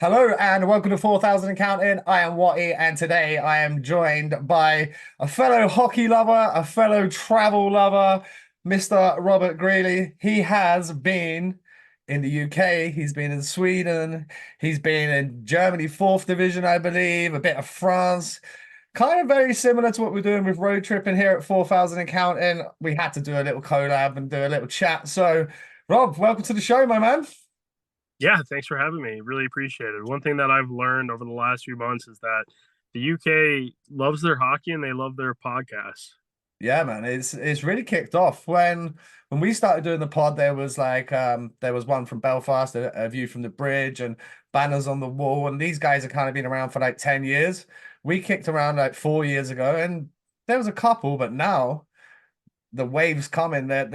Hello and welcome to 4,000 and Counting. I am Watty, and today I am joined by a fellow hockey lover, a fellow travel lover, Mr. Robert Greeley. He has been in the UK, he's been in Sweden, he's been in Germany, fourth division, I believe, a bit of France. Kind of very similar to what we're doing with road tripping here at 4,000 and Counting. We had to do a little collab and do a little chat. So, Rob, welcome to the show, my man. Yeah, thanks for having me. Really appreciate it. One thing that I've learned over the last few months is that the UK loves their hockey and they love their podcasts. Yeah, man, it's really kicked off when we started doing the pod. There was there was one from Belfast, a view from the bridge, and banners on the wall. And these guys have kind of been around for like 10 years. We kicked around like 4 years ago, and there was a couple, but now the waves coming. Their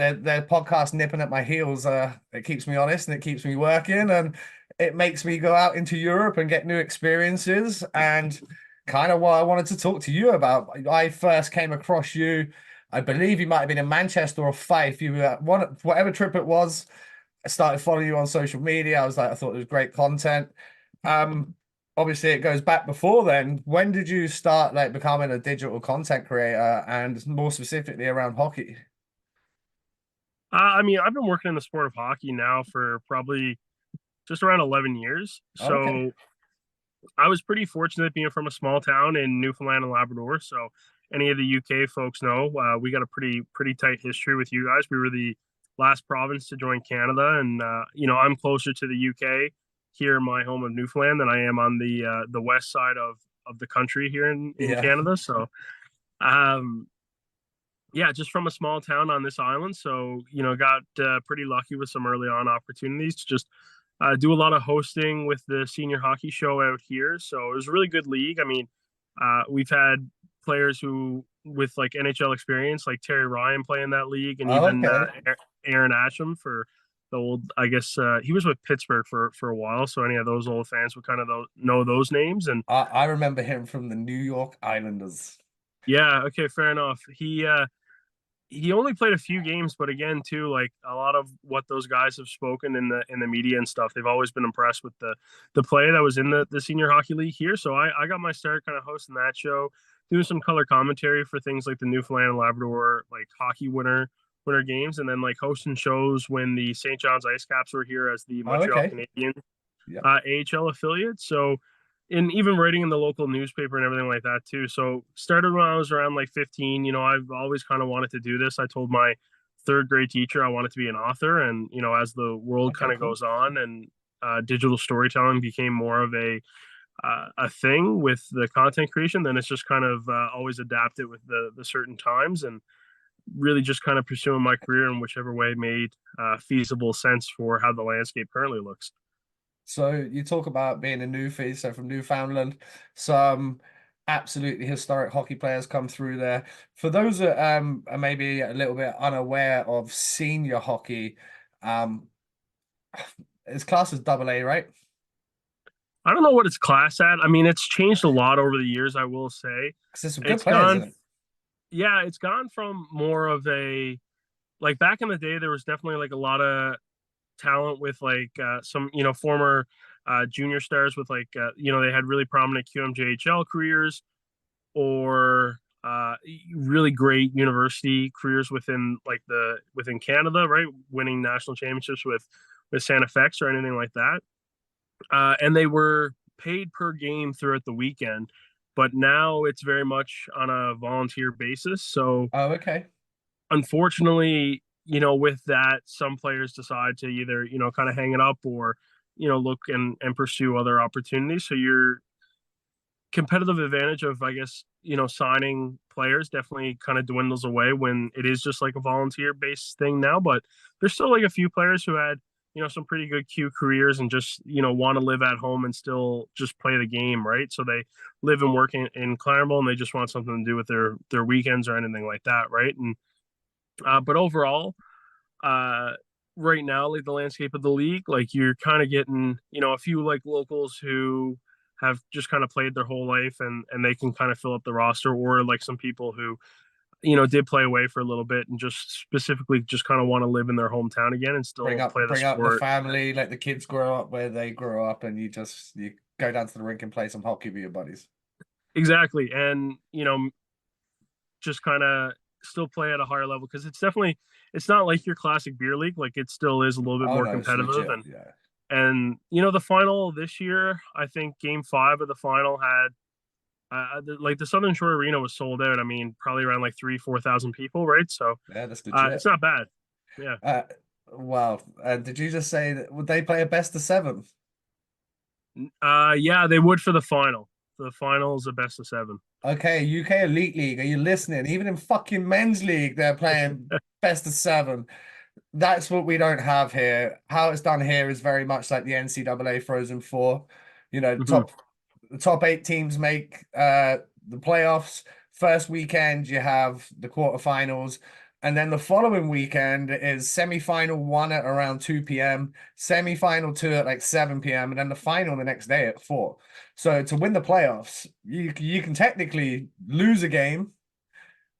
podcast nipping at my heels. It keeps me honest and it keeps me working, and it makes me go out into Europe and get new experiences. And kind of what I wanted to talk to you about. I first came across you. I believe you might have been in Manchester or Fife. You were at whatever trip it was. I started following you on social media. I thought it was great content. Um, Obviously it goes back before then. When did you start like becoming a digital content creator and more specifically around hockey? I've been working in the sport of hockey now for probably just around 11 years. Okay. So I was pretty fortunate being from a small town in Newfoundland and Labrador. So any of the UK folks know we got a pretty tight history with you guys. We were the last province to join Canada, and I'm closer to the UK here in my home of Newfoundland than I am on the west side of the country here in Yeah. Canada. So um, yeah, just from a small town on this island. So, got pretty lucky with some early on opportunities to just do a lot of hosting with the senior hockey show out here. So it was a really good league. I mean, we've had players who with like NHL experience, like Terry Ryan playing that league, and even Okay. Aaron Asham for the old. I guess he was with Pittsburgh for a while. So any of those old fans would kind of know those names. And I remember him from the New York Islanders. yeah, okay, fair enough. He only played a few games, but again, too, like a lot of what those guys have spoken in the media and stuff, they've always been impressed with the play that was in the senior hockey league here. So I got my start kind of hosting that show, doing some color commentary for things like the Newfoundland and Labrador like hockey winter games, and then like hosting shows when the St. John's Ice Caps were here as the Oh, Montreal okay. Canadiens Yeah. AHL affiliate. So, and even writing in the local newspaper and everything like that too. So, started when I was around like 15. I've always kind of wanted to do this. I told my third grade teacher I wanted to be an author, and as the world Okay, kind of cool. goes on and digital storytelling became more of a thing with the content creation, then it's just kind of always adapted with the certain times and really just kind of pursuing my career in whichever way made feasible sense for how the landscape currently looks. So you talk about being a newfie, so from Newfoundland, some absolutely historic hockey players come through there. For those that are maybe a little bit unaware of senior hockey, um, it's classed as double A, right? I don't know what it's class at. I mean, it's changed a lot over the years, I will say. Because there's some good It's players in gone, it. yeah, it's gone from more of a, like back in the day, there was definitely like a lot of talent with like some, former junior stars with like, they had really prominent QMJHL careers or really great university careers within Canada, right? Winning national championships with Santa Fe or anything like that. And they were paid per game throughout the weekend. But now it's very much on a volunteer basis. So Oh, okay. unfortunately, with that, some players decide to either, kind of hang it up or, look and pursue other opportunities. So your competitive advantage of, I guess, signing players definitely kind of dwindles away when it is just like a volunteer based thing now. But there's still like a few players who had, some pretty good Q careers and just, want to live at home and still just play the game, right? So they live and work in Claremont and they just want something to do with their weekends or anything like that, right? And but overall, uh, right now, like the landscape of the league, like you're kind of getting, a few like locals who have just kind of played their whole life and they can kind of fill up the roster, or like some people who did play away for a little bit and just specifically just kind of want to live in their hometown again and Bring still up play the bring up the sport. family, let the kids grow up where they grow up, and you go down to the rink and play some hockey with your buddies. Exactly. And, just kind of still play at a higher level because it's not like your classic beer league. Like it still is a little bit Oh more no, it's competitive. legit. Yeah. And, the final this year, I think game 5 of the final had, like the Southern Shore Arena was sold out. I mean, probably around like 4,000 people, right? So Yeah, that's legit. it's not bad. Yeah. Uh, wow. Did you just say that would they play a best of seven? Yeah, they would for the final. The final is a best of 7. Okay, UK Elite League, are you listening? Even in fucking men's league, they're playing best of seven. That's what we don't have here. How it's done here is very much like the NCAA Frozen Four. You know, Mhm. the top 8 teams make the playoffs. First weekend you have the quarterfinals, and then the following weekend is semi-final 1 at around 2 p.m., semi-final 2 at like 7 p.m., and then the final the next day at 4. So to win the playoffs, you can technically lose a game,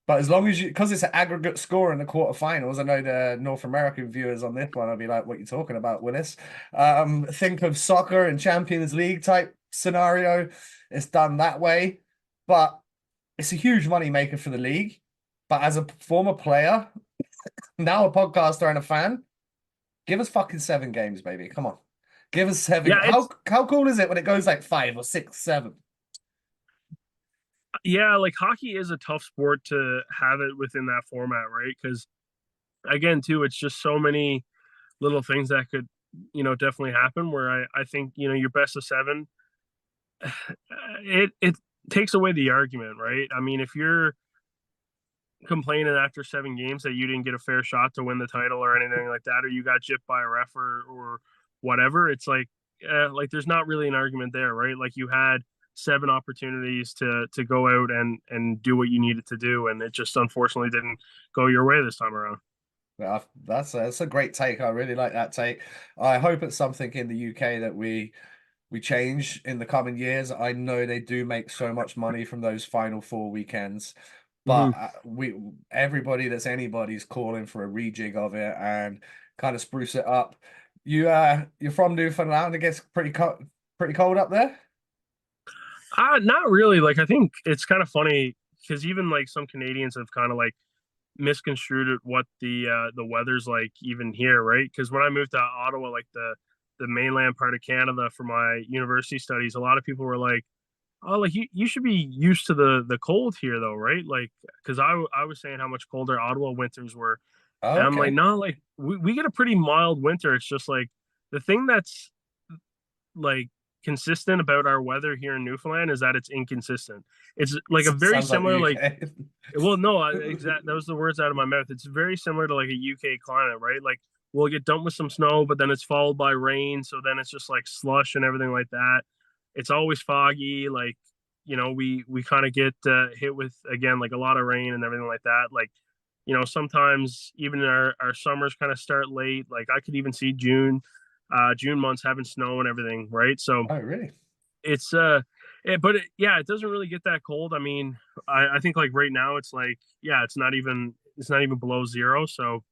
but as long as because it's an aggregate score in the quarterfinals, I know the North American viewers on this one will be like, "What are you talking about, Willis?" Think of soccer and Champions League type scenario. It's done that way, but it's a huge money maker for the league. But as a former player, now a podcaster and a fan, give us fucking 7 games, baby. Come on, give us seven. Yeah, How cool is it when it goes like 5 or 6, 7? like hockey is a tough sport to have it within that format, right? Because again, too, it's just so many little things that could, definitely happen. Where I think your best of 7, it takes away the argument, right? I mean, if you're complaining after 7 games that you didn't get a fair shot to win the title or anything like that, or you got gypped by a ref or whatever, it's like there's not really an argument there, right? Like you had 7 opportunities to go out and do what you needed to do, and it just unfortunately didn't go your way this time around. Yeah, that's a great take. I really like that take. I hope it's something in the UK that we change in the coming years. I know they do make so much money from those final 4 weekends, but Mm-hmm. we everybody that's anybody's calling for a rejig of it and kind of spruce it up. You're from Newfoundland. It gets pretty cold up there. Not really. Like I think it's kind of funny because even like some Canadians have kind of like misconstrued it what the weather's like even here, right? Because when I moved to Ottawa, like the mainland part of Canada for my university studies, a lot of people were like, "Oh, like you should be used to the cold here, though, right?" Like, because I was saying how much colder Ottawa winters were, and I'm like, Okay. no, like we get a pretty mild winter. It's just like the thing that's like consistent about our weather here in Newfoundland is that it's inconsistent. It's like a very Sounds like the similar like UK. well, no, exact. That was the words out of my mouth. It's very similar to like a UK climate, right? Like we'll get dumped with some snow, but then it's followed by rain, so then it's just like slush and everything like that. It's always foggy. Like we kind of get hit with again like a lot of rain and everything like that. Like sometimes even our summers kind of start late. Like I could even see June months having snow and everything, right? So Oh, really? it's yeah, it doesn't really get that cold. I mean, I think like right now it's like yeah, it's not even below 0. So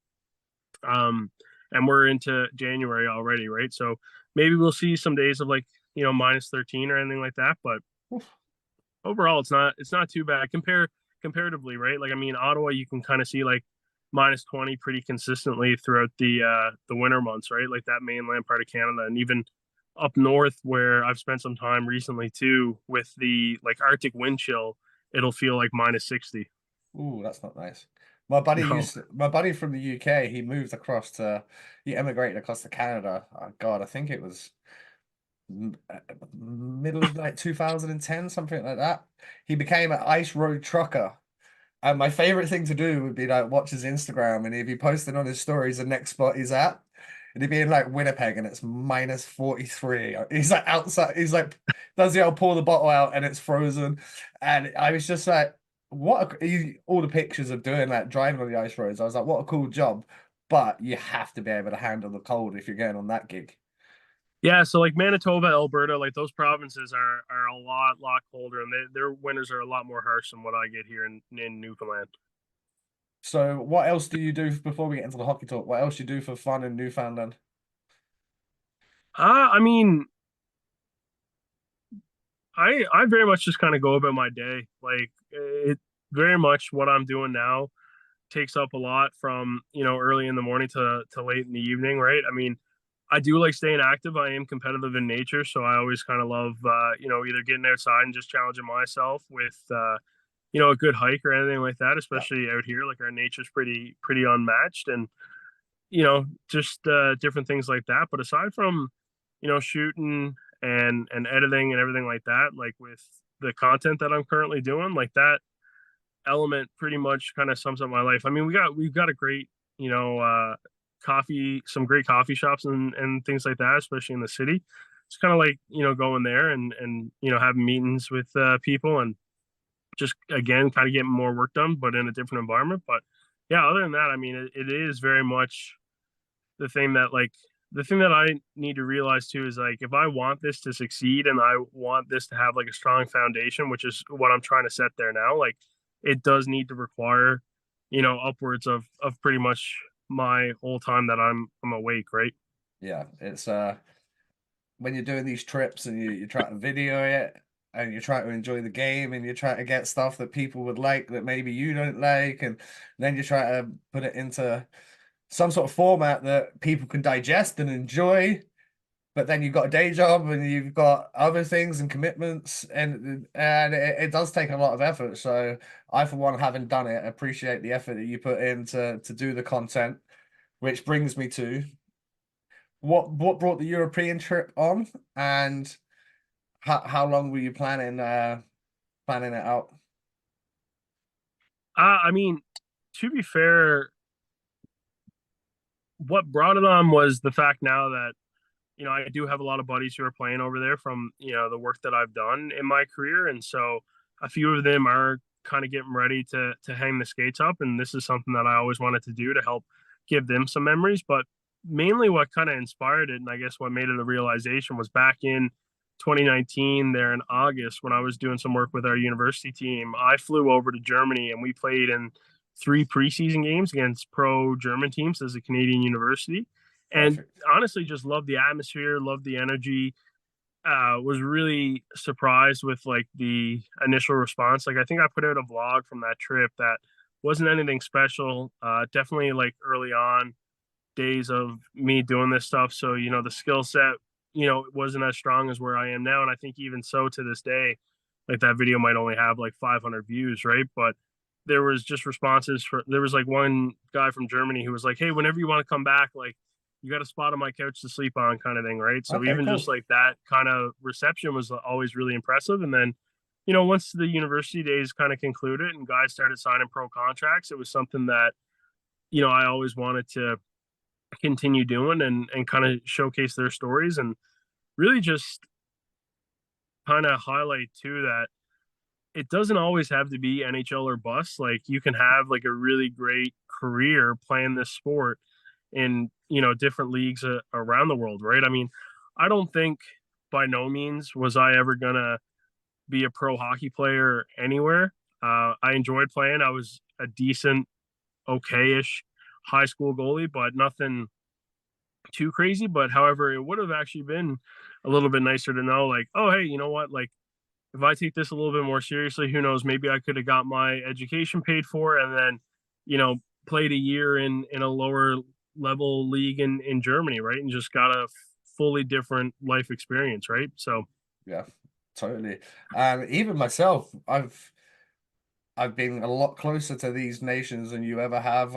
and we're into January already, right? So maybe we'll see some days of like minus 13 or anything like that. But Oof. overall, it's not too bad comparatively, right? Like I mean, Ottawa, you can kind of see like minus 20 pretty consistently throughout the winter months, right? Like that mainland part of Canada, and even up north where I've spent some time recently too with the like Arctic wind chill, it'll feel like minus 60. Ooh, that's not nice. No. My buddy from the UK, he emigrated across to Canada. Oh, God, I think it was middle of like 2010, something like that. He became an ice road trucker. And my favorite thing to do would be like watch his Instagram, and he'd be posting on his stories the next spot he's at. And he'd be in like Winnipeg and it's minus 43. He's like outside, he's like, does the old pour the bottle out and it's frozen. And I was just like, all the pictures of doing that, driving on the ice roads. I was like, what a cool job. But you have to be able to handle the cold if you're going on that gig. Yeah, so like Manitoba, Alberta, like those provinces are a lot colder, and their winters are a lot more harsh than what I get here in Newfoundland. So what else do you do before we get into the hockey talk? What else you do for fun in Newfoundland? I mean, I very much just kind of go about my day. Like it very much what I'm doing now takes up a lot from, early in the morning to late in the evening, right? I mean, I do like staying active. I am competitive in nature, so I always kind of love, either getting outside and just challenging myself with, a good hike or anything like that. Yeah, Especially out here, like our nature's pretty unmatched, and just different things like that. But aside from, shooting and editing and everything like that, like with the content that I'm currently doing, like that element pretty much kind of sums up my life. I mean, we've got a great, some great coffee shops and things like that, especially in the city. It's kind of like, going there and having meetings with people and just again kind of getting more work done, but in a different environment. But yeah, other than that, I mean, it is very much the thing that like the thing that I need to realize too is like if I want this to succeed and I want this to have like a strong foundation, which is what I'm trying to set there now, like it does need to require, upwards of pretty much my whole time that I'm awake, right? yeah. It's when you're doing these trips and you try to video it and you try to enjoy the game and you try to get stuff that people would like that maybe you don't like, and then you try to put it into some sort of format that people can digest and enjoy. But then you've got a day job and you've got other things and commitments, and it does take a lot of effort. So I, for one, having done it, appreciate the effort that you put in to do the content, which brings me to what brought the European trip on, and how long were you planning it out? I mean, to be fair, what brought it on was the fact now that I do have a lot of buddies who are playing over there from, the work that I've done in my career. And so a few of them are kind of getting ready to hang the skates up. And this is something that I always wanted to do to help give them some memories. But mainly what kind of inspired it, and I guess what made it a realization was back in 2019, there in August, when I was doing some work with our university team, I flew over to Germany and we played in 3 preseason games against pro German teams as a Canadian university, and Perfect. honestly just loved the atmosphere, loved the energy. Was really surprised with like the initial response. Like I think I put out a vlog from that trip that wasn't anything special. Definitely like early on days of me doing this stuff, so the skill set wasn't as strong as where I am now. And I think even so to this day, like that video might only have like 500 views, right? But there was just responses for there was like one guy from Germany who was like, hey, whenever you want to come back, like you got a spot on my couch to sleep on, kind of thing, right? So Okay, even just cool. like that kind of reception was always really impressive. And then once the university days kind of concluded and guys started signing pro contracts, it was something that I always wanted to continue doing and kind of showcase their stories and really just kind of highlight too that it doesn't always have to be NHL or bust. Like you can have like a really great career playing this sport in different leagues around the world, right? I mean, I don't think by no means was I ever gonna be a pro hockey player anywhere. I enjoyed playing. I was a decent, okay-ish high school goalie, but nothing too crazy. But however, it would have actually been a little bit nicer to know, like, oh, hey, you know what? Like, if I take this a little bit more seriously, who knows? Maybe I could have got my education paid for and then, played a year in a lower level league in Germany, right? And just got a fully different life experience, right? So Yeah, totally. And even myself, I've been a lot closer to these nations than you ever have.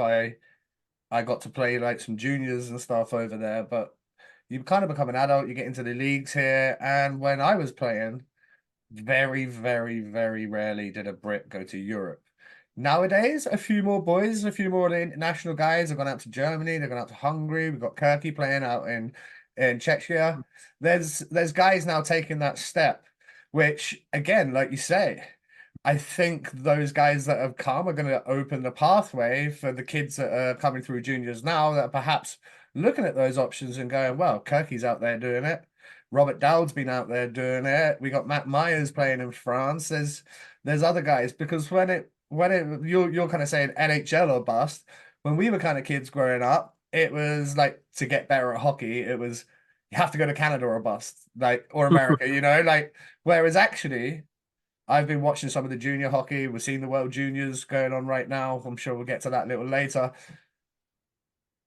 I got to play like some juniors and stuff over there, but you kind of become an adult, you get into the leagues here. And when I was playing, very, very, very rarely did a Brit go to Europe. Nowadays, a few more boys, a few more of the international guys have gone out to Germany, they've gone out to Hungary. We've got Kirky playing out in Czechia. There's guys now taking that step, which again, like you say, I think those guys that have come are going to open the pathway for the kids that are coming through juniors now that are perhaps looking at those options and going, well, Kirky's out there doing it. Robert Dowd's been out there doing it. We got Matt Myers playing in France. There's other guys, because when you're kind of saying NHL or bust. When we were kind of kids growing up, it was like to get better at hockey, it was you have to go to Canada or bust, like or America, like whereas actually I've been watching some of the junior hockey. We're seeing the World Juniors going on right now. I'm sure we'll get to that a little later.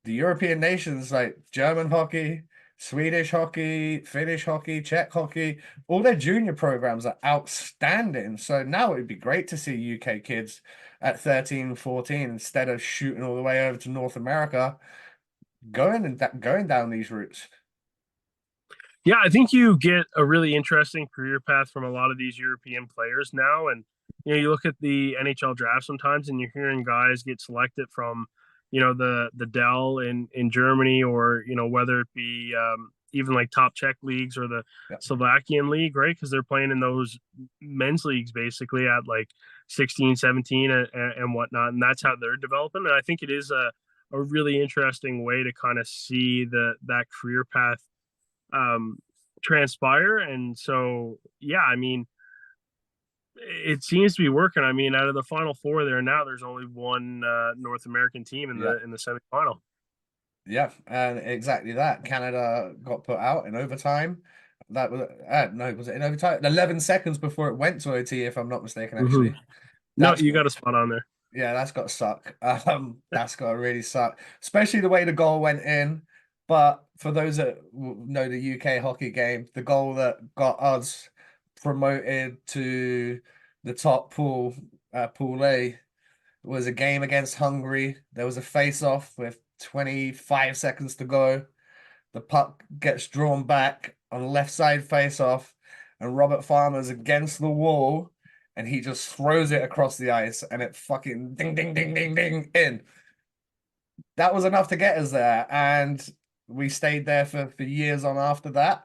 The European nations like German hockey, Swedish hockey, Finnish hockey, Czech hockey, all their junior programs are outstanding. So now it would be great to see UK kids at 13, 14 instead of shooting all the way over to North America, going down these routes. Yeah, I think you get a really interesting career path from a lot of these European players now. And, you look at the NHL draft sometimes and you're hearing guys get selected from, the Dell in Germany, or, whether it be even like top Czech leagues or the Yeah. Slovakian league, right? Because they're playing in those men's leagues basically at like 16, 17 and whatnot. And that's how they're developing. And I think it is a really interesting way to kind of see that career path um, transpire. And so, yeah, I mean, it seems to be working. I mean, out of the final four there now, there's only one North American team in Yeah. the semifinal. Yeah, and exactly that. Canada got put out in overtime. That was no, was it in overtime? 11 seconds before it went to OT, if I'm not mistaken, Mm-hmm. actually. No, That's you got a spot on there. Yeah, that's got to suck. That's got to really suck, especially the way the goal went in. But for those that know the UK hockey game, the goal that got us promoted to the top pool, Pool A, was a game against Hungary. There was a face-off with 25 seconds to go. The puck gets drawn back on left side face-off, and Robert Farmer's against the wall, and he just throws it across the ice, and it fucking ding, ding, ding, ding, ding in. That was enough to get us there, and we stayed there for years on after that.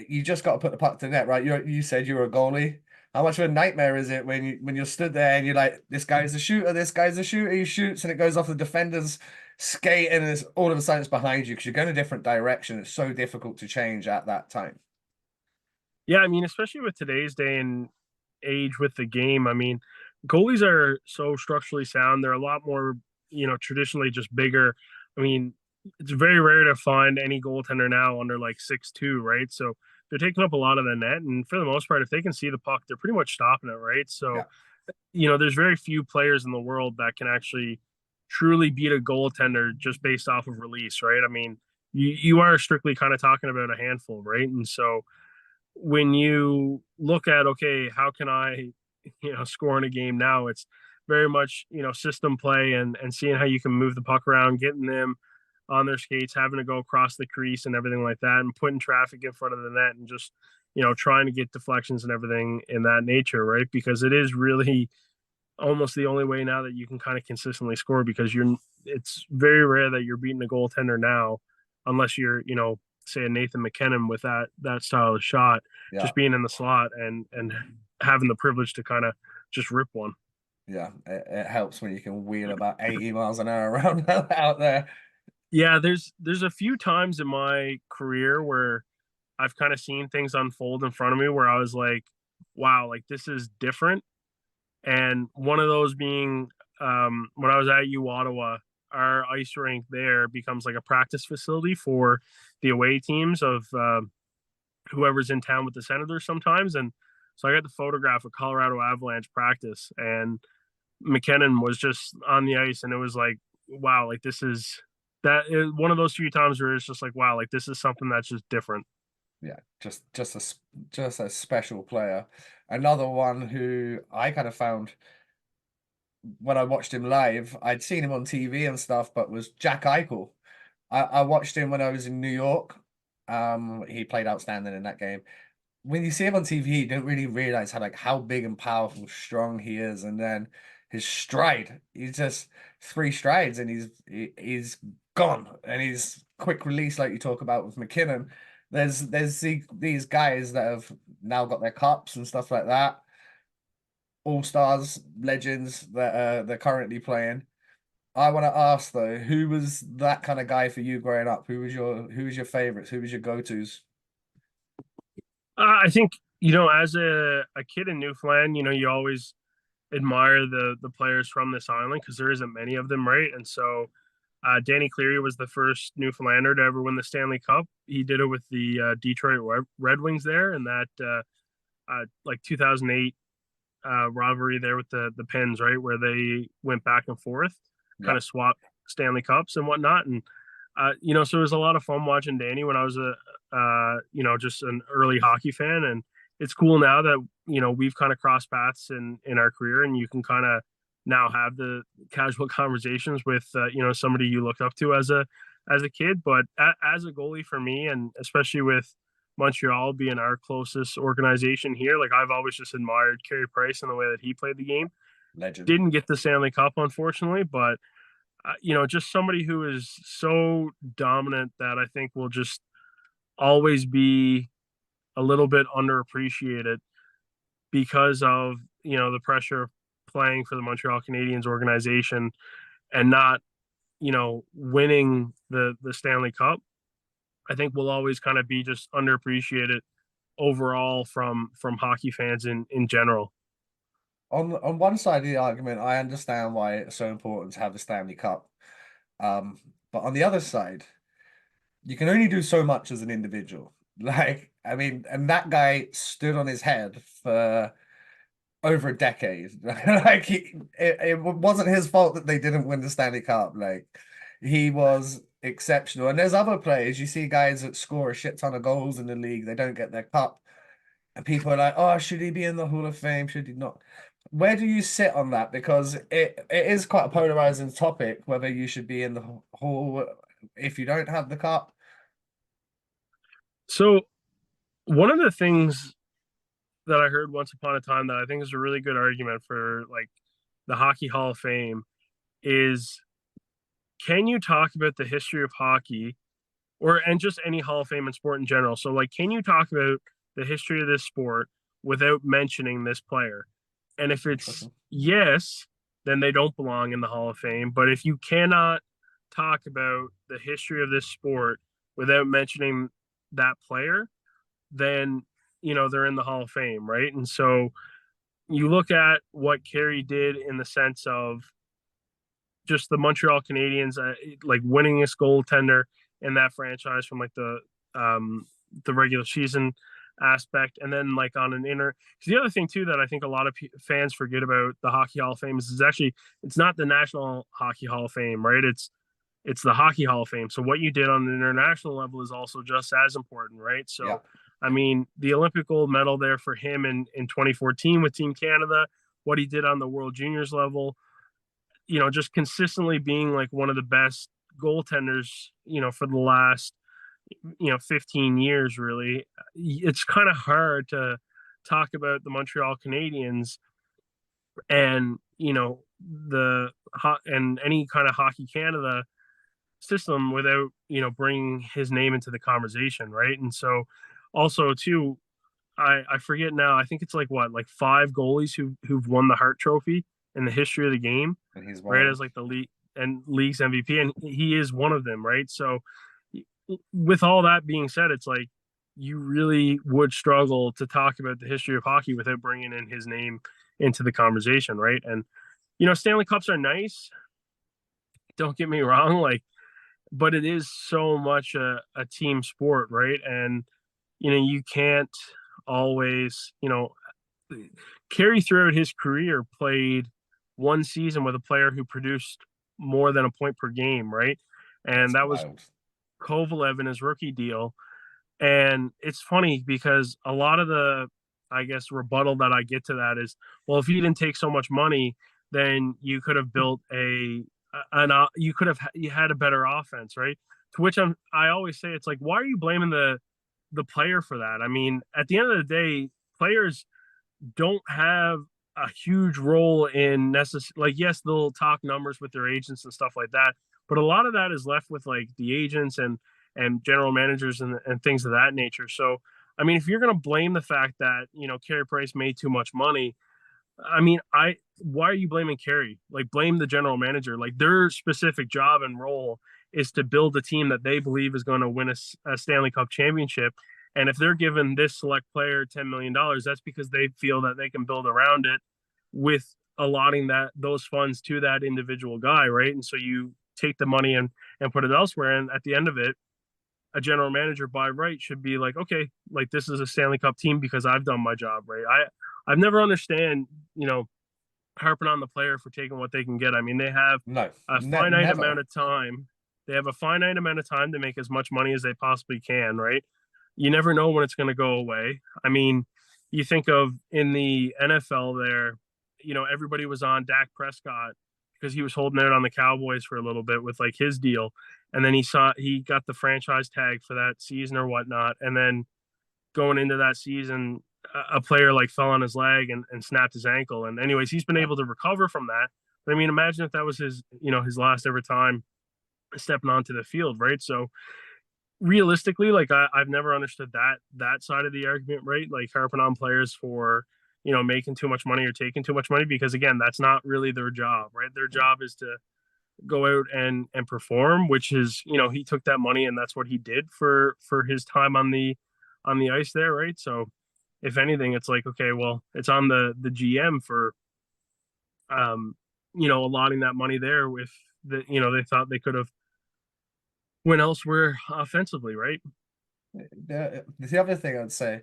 You just got to put the puck to net, right? You said you were a goalie. How much of a nightmare is it when you're stood there and you're like, this guy's a shooter, this guy's a shooter, he shoots and it goes off the defender's skate and it's all of a sudden it's behind you because you're going a different direction. It's so difficult to change at that time. Yeah, I mean, especially with today's day and age with the game, I mean, goalies are so structurally sound. They're a lot more, traditionally just bigger. I mean, it's very rare to find any goaltender now under like 6'2", right? So they're taking up a lot of the net. And for the most part, if they can see the puck, they're pretty much stopping it, right? So, Yeah. there's very few players in the world that can actually truly beat a goaltender just based off of release, right? I mean, you are strictly kind of talking about a handful, right? And so when you look at, okay, how can I, score in a game now, it's very much, system play and seeing how you can move the puck around, getting them on their skates, having to go across the crease and everything like that, and putting traffic in front of the net and just, trying to get deflections and everything in that nature, right? Because it is really almost the only way now that you can kind of consistently score, because it's very rare that you're beating a goaltender now, unless you're, say a Nathan McKinnon with that style of shot, Yeah. just being in the slot and having the privilege to kind of just rip one. Yeah. It helps when you can wheel about 80 miles an hour around out there. Yeah, there's a few times in my career where I've kind of seen things unfold in front of me where I was like, wow, like this is different. And one of those being when I was at U Ottawa, our ice rink there becomes like a practice facility for the away teams of whoever's in town with the Senators sometimes. And so I got the photograph of Colorado Avalanche practice, and McKinnon was just on the ice, and it was like, wow, like this is one of those few times where it's just like, wow, like this is something that's just different. Yeah, just a special player. Another one who I kind of found when I watched him live, I'd seen him on TV and stuff, but was Jack Eichel. I watched him when I was in New York. He played outstanding in that game. When you see him on TV, you don't really realize how big and powerful, strong he is, and then his stride. He's just three strides, and he's gone, and he's quick release like you talk about with McKinnon. There's these guys that have now got their cups and stuff like that. All stars, legends that they're currently playing. I want to ask though, who was that kind of guy for you growing up? Who was your favorites? Who was your go-tos? I think, as a kid in Newfoundland, you always admire the players from this island because there isn't many of them, right? And so Danny Cleary was the first Newfoundlander to ever win the Stanley Cup. He did it with the Detroit Red Wings there, and that like 2008 rivalry there with the Pens, right, where they went back and forth, kind Yeah, of swapped Stanley Cups and whatnot. And so it was a lot of fun watching Danny when I was just an early hockey fan. And it's cool now that we've kind of crossed paths in our career, and you can kind of now have the casual conversations with somebody you looked up to as a kid. But as a goalie for me, and especially with Montreal being our closest organization here, like I've always just admired Carey Price and the way that he played the game. legend. Didn't get the Stanley Cup, unfortunately, but just somebody who is so dominant that I think will just always be a little bit underappreciated because of the pressure of playing for the Montreal Canadiens organization and not winning the Stanley Cup. I think will always kind of be just underappreciated overall from hockey fans in general. On one side of the argument, I understand why it's so important to have the Stanley Cup. But on the other side, you can only do so much as an individual. Like, I mean, and that guy stood on his head for over a decade. Like, it wasn't his fault that they didn't win the Stanley Cup. Like, he was exceptional. And there's other players. You see guys that score a shit ton of goals in the league, they don't get their cup. And people are like, oh, should he be in the Hall of Fame? Should he not? Where do you sit on that? Because it is quite a polarizing topic whether you should be in the hall if you don't have the cup. So one of the things that I heard once upon a time that I think is a really good argument for like the Hockey Hall of Fame is, can you talk about the history of hockey and just any Hall of Fame in sport in general? So like, can you talk about the history of this sport without mentioning this player? And if it's yes, then they don't belong in the Hall of Fame. But if you cannot talk about the history of this sport without mentioning that player, then they're in the Hall of Fame, right? And so you look at what Carey did in the sense of just the Montreal Canadiens, like winningest goaltender in that franchise from like the regular season aspect, and then like on an inner. Because the other thing too that I think a lot of fans forget about the Hockey Hall of Fame is actually it's not the National Hockey Hall of Fame, right? It's the Hockey Hall of Fame. So what you did on an international level is also just as important, right? So, Yeah. I mean, the Olympic gold medal there for him in 2014 with Team Canada, what he did on the World Juniors level, just consistently being like one of the best goaltenders, for the last, 15 years, really. It's kind of hard to talk about the Montreal Canadiens and, and any kind of Hockey Canada system without bringing his name into the conversation, right? And so also too, I forget now, I think it's like what, like five goalies who've won the Hart Trophy in the history of the game, And he's right, one. as like the league's MVP, and he is one of them, right? So with all that being said, it's like you really would struggle to talk about the history of hockey without bringing in his name into the conversation, right? And Stanley Cups are nice, don't get me wrong, like, but it is so much a team sport, right? And you can't always, Carey throughout his career played one season with a player who produced more than a point per game, right? And That's that was wild. Kovalev in his rookie deal. And it's funny because a lot of the, I guess, rebuttal that I get to that is, well, if you didn't take so much money, then you could have built you had a better offense, right? To which I always say, it's like, why are you blaming the player for that? I mean, at the end of the day, players don't have a huge role in like, yes, they'll talk numbers with their agents and stuff like that, but a lot of that is left with like the agents and general managers and things of that nature. So I mean, if you're going to blame the fact that Carey Price made too much money, I mean, why are you blaming Carey? Like, blame the general manager. Like, their specific job and role is to build a team that they believe is going to win a Stanley Cup championship. And if they're giving this select player $10 million, that's because they feel that they can build around it with allotting those funds to that individual guy, right? And so you take the money and put it elsewhere. And at the end of it, a general manager by right should be like, okay, like this is a Stanley Cup team because I've done my job, right? I've never understand, harping on the player for taking what they can get. I mean, they have No, a finite never. amount of time. They have a finite amount of time to make as much money as they possibly can, right? You never know when it's going to go away. I mean, you think of in the NFL there, everybody was on Dak Prescott because he was holding out on the Cowboys for a little bit with like his deal. And then he got the franchise tag for that season or whatnot. And then going into that season, a player like fell on his leg and snapped his ankle. And anyways, he's been able to recover from that. But I mean, imagine if that was his last ever time stepping onto the field, right? So realistically, like I've never understood that side of the argument, right? Like harping on players for making too much money or taking too much money, because again, that's not really their job, right? Their job is to go out and perform, which is he took that money and that's what he did for his time on the ice there, right? So if anything, it's like, okay, well, it's on the GM for allotting that money there with they thought they could have went elsewhere offensively, right? The other thing I'd say,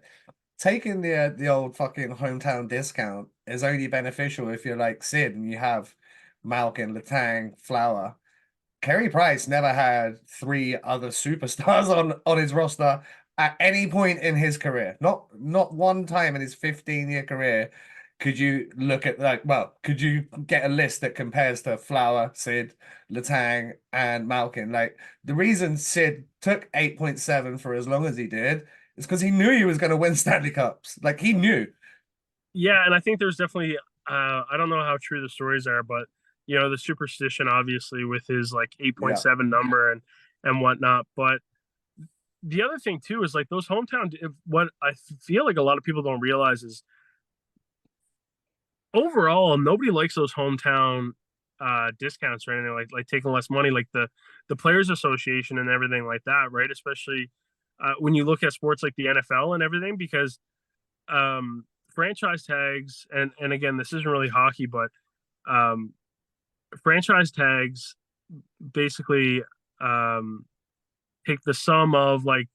taking the old fucking hometown discount is only beneficial if you're like Sid and you have Malkin, Letang, Flower. Carey Price never had three other superstars on his roster at any point in his career. Not one time in his 15-year career could you look at could you get a list that compares to Flower, Sid, Letang, and Malkin? Like the reason Sid took 8.7 for as long as he did is because he knew he was going to win Stanley Cups. Like he knew. Yeah, and I think there's definitely I don't know how true the stories are, but the superstition obviously with his like Yeah. 8.7 number and whatnot. But the other thing too is like those hometown, what I feel like a lot of people don't realize is overall nobody likes those hometown discounts or anything, like taking less money, like the players association and everything like that, right? Especially when you look at sports like the NFL and everything, because franchise tags, and again, this isn't really hockey, but um franchise tags basically take the sum of like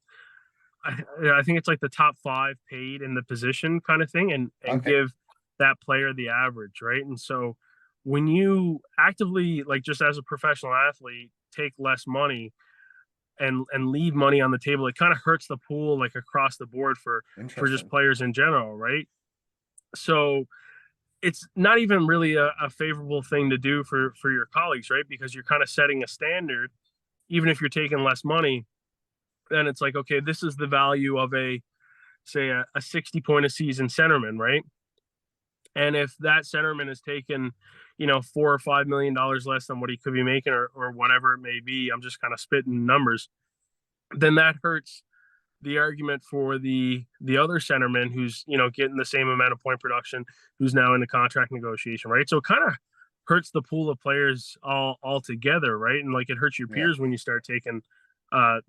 I think it's like the top five paid in the position kind of thing, and Okay. give that player the average, right? And so when you actively, like just as a professional athlete, take less money and leave money on the table, it kind of hurts the pool like across the board for just Interesting. players in general, right? So it's not even really a favorable thing to do for your colleagues, right? Because you're kind of setting a standard, even if you're taking less money. Then it's like, okay, this is the value of a 60 point a season centerman, right? And if that centerman is taken, $4 or $5 million less than what he could be making, or whatever it may be, I'm just kind of spitting numbers, then that hurts the argument for the other centerman who's getting the same amount of point production, who's now in the contract negotiation, right? So it kind of hurts the pool of players all together, right? And like it hurts your Yeah. peers when you start taking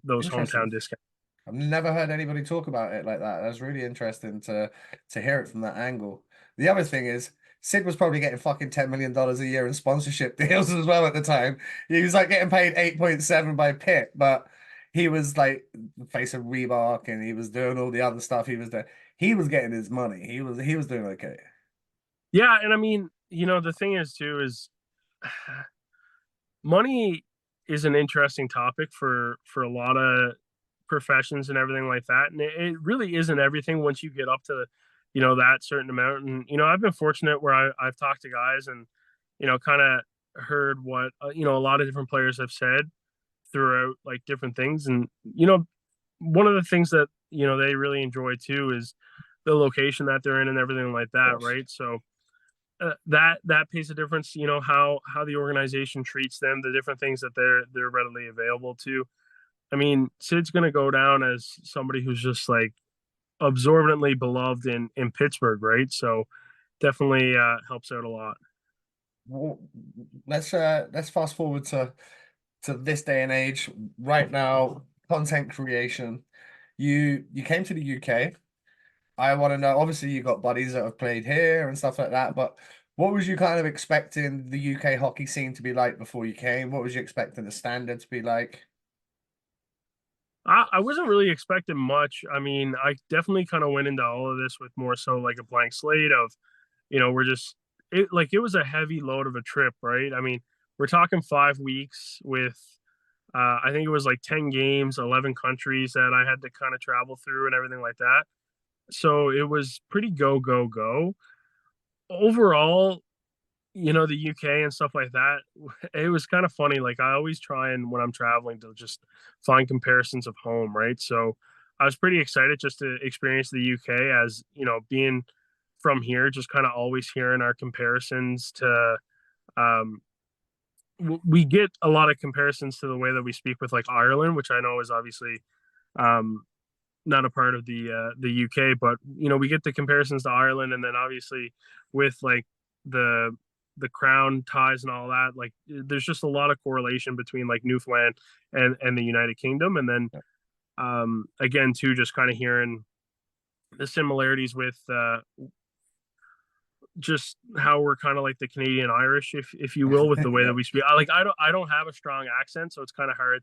those hometown Interesting. discounts. I've never heard anybody talk about it like that. That's really interesting to hear it from that angle. The other thing is, Sid was probably getting fucking $10 million a year in sponsorship deals as well at the time. He was like getting paid 8.7 by Pitt, but he was like the face of Reebok and he was doing all the other stuff he was doing. He was getting his money. He was doing okay. Yeah, and I mean, the thing is too is money is an interesting topic for a lot of professions and everything like that, and it really isn't everything once you get up to that certain amount. And I've been fortunate where I've talked to guys and kind of heard what a lot of different players have said throughout like different things. And one of the things that they really enjoy too is the location that they're in and everything like Of that, course. right? So that pays a difference. How the organization treats them, the different things that they're readily available to. I mean, Sid's going to go down as somebody who's just like absorbently beloved in Pittsburgh, right? So definitely helps out a lot. Well, let's fast forward to this day and age. Right now, content creation. You came to the UK. I want to know, obviously you got buddies that have played here and stuff like that, but What was you kind of expecting the UK hockey scene to be like before you came? What was you expecting the standard to be like? I wasn't really expecting much. I mean, I definitely kind of went into all of this with more so like a blank slate of, we're just it was a heavy load of a trip, right? I mean, we're talking 5 weeks with I think it was like 10 games, 11 countries that I had to kind of travel through and everything like that. So it was pretty go, go, go. Overall, the UK and stuff like that, it was kind of funny. Like I always try and when I'm traveling to just find comparisons of home, right? So I was pretty excited just to experience the UK as, being from here, just kind of always hearing our comparisons to um we get a lot of comparisons to the way that we speak with like Ireland, which I know is obviously um not a part of the UK, but we get the comparisons to Ireland, and then obviously with like the the crown ties and all that, like there's just a lot of correlation between like Newfoundland and the United Kingdom, and then again too, just kind of hearing the similarities with just how we're kind of like the Canadian Irish, if you will, with the way Yeah. that we speak. I don't have a strong accent, so it's kind of hard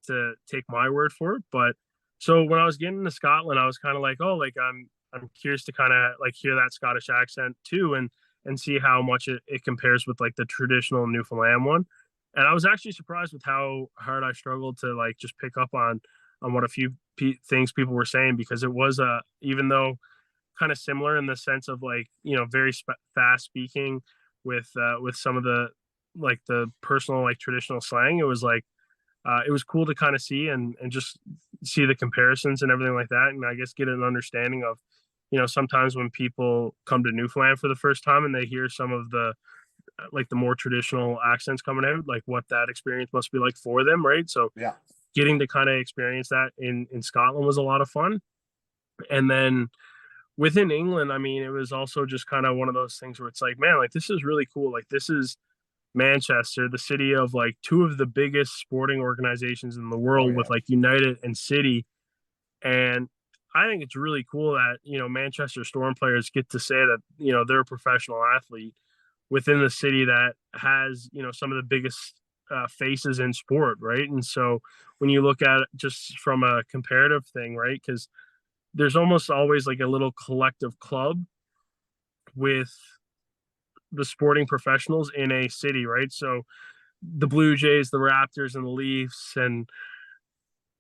to take my word for it. But so when I was getting to Scotland, I was kind of like, oh, like I'm curious to kind of like hear that Scottish accent too, and see how much it compares with like the traditional Newfoundland one. And I was actually surprised with how hard I struggled to like just pick up on what a few things people were saying, because it was even though kind of similar in the sense of like very fast speaking with some of the like the personal like traditional slang. It was cool to kind of see and just see the comparisons and everything like that, and I guess get an understanding of sometimes when people come to Newfoundland for the first time and they hear some of the like the more traditional accents coming out, like what that experience must be like for them, right? So Yeah. getting to kind of experience that in Scotland was a lot of fun. And then within England, I mean, it was also just kind of one of those things where it's like, man, like this is really cool. Like this is Manchester, the city of like two of the biggest sporting organizations in the Oh world with yeah. like United and City. And I think it's really cool that, Manchester Storm players get to say that, they're a professional athlete within the city that has, some of the biggest faces in sport, right? And so when you look at it just from a comparative thing, right? Because there's almost always like a little collective club with the sporting professionals in a city, right? So the Blue Jays, the Raptors, and the Leafs, and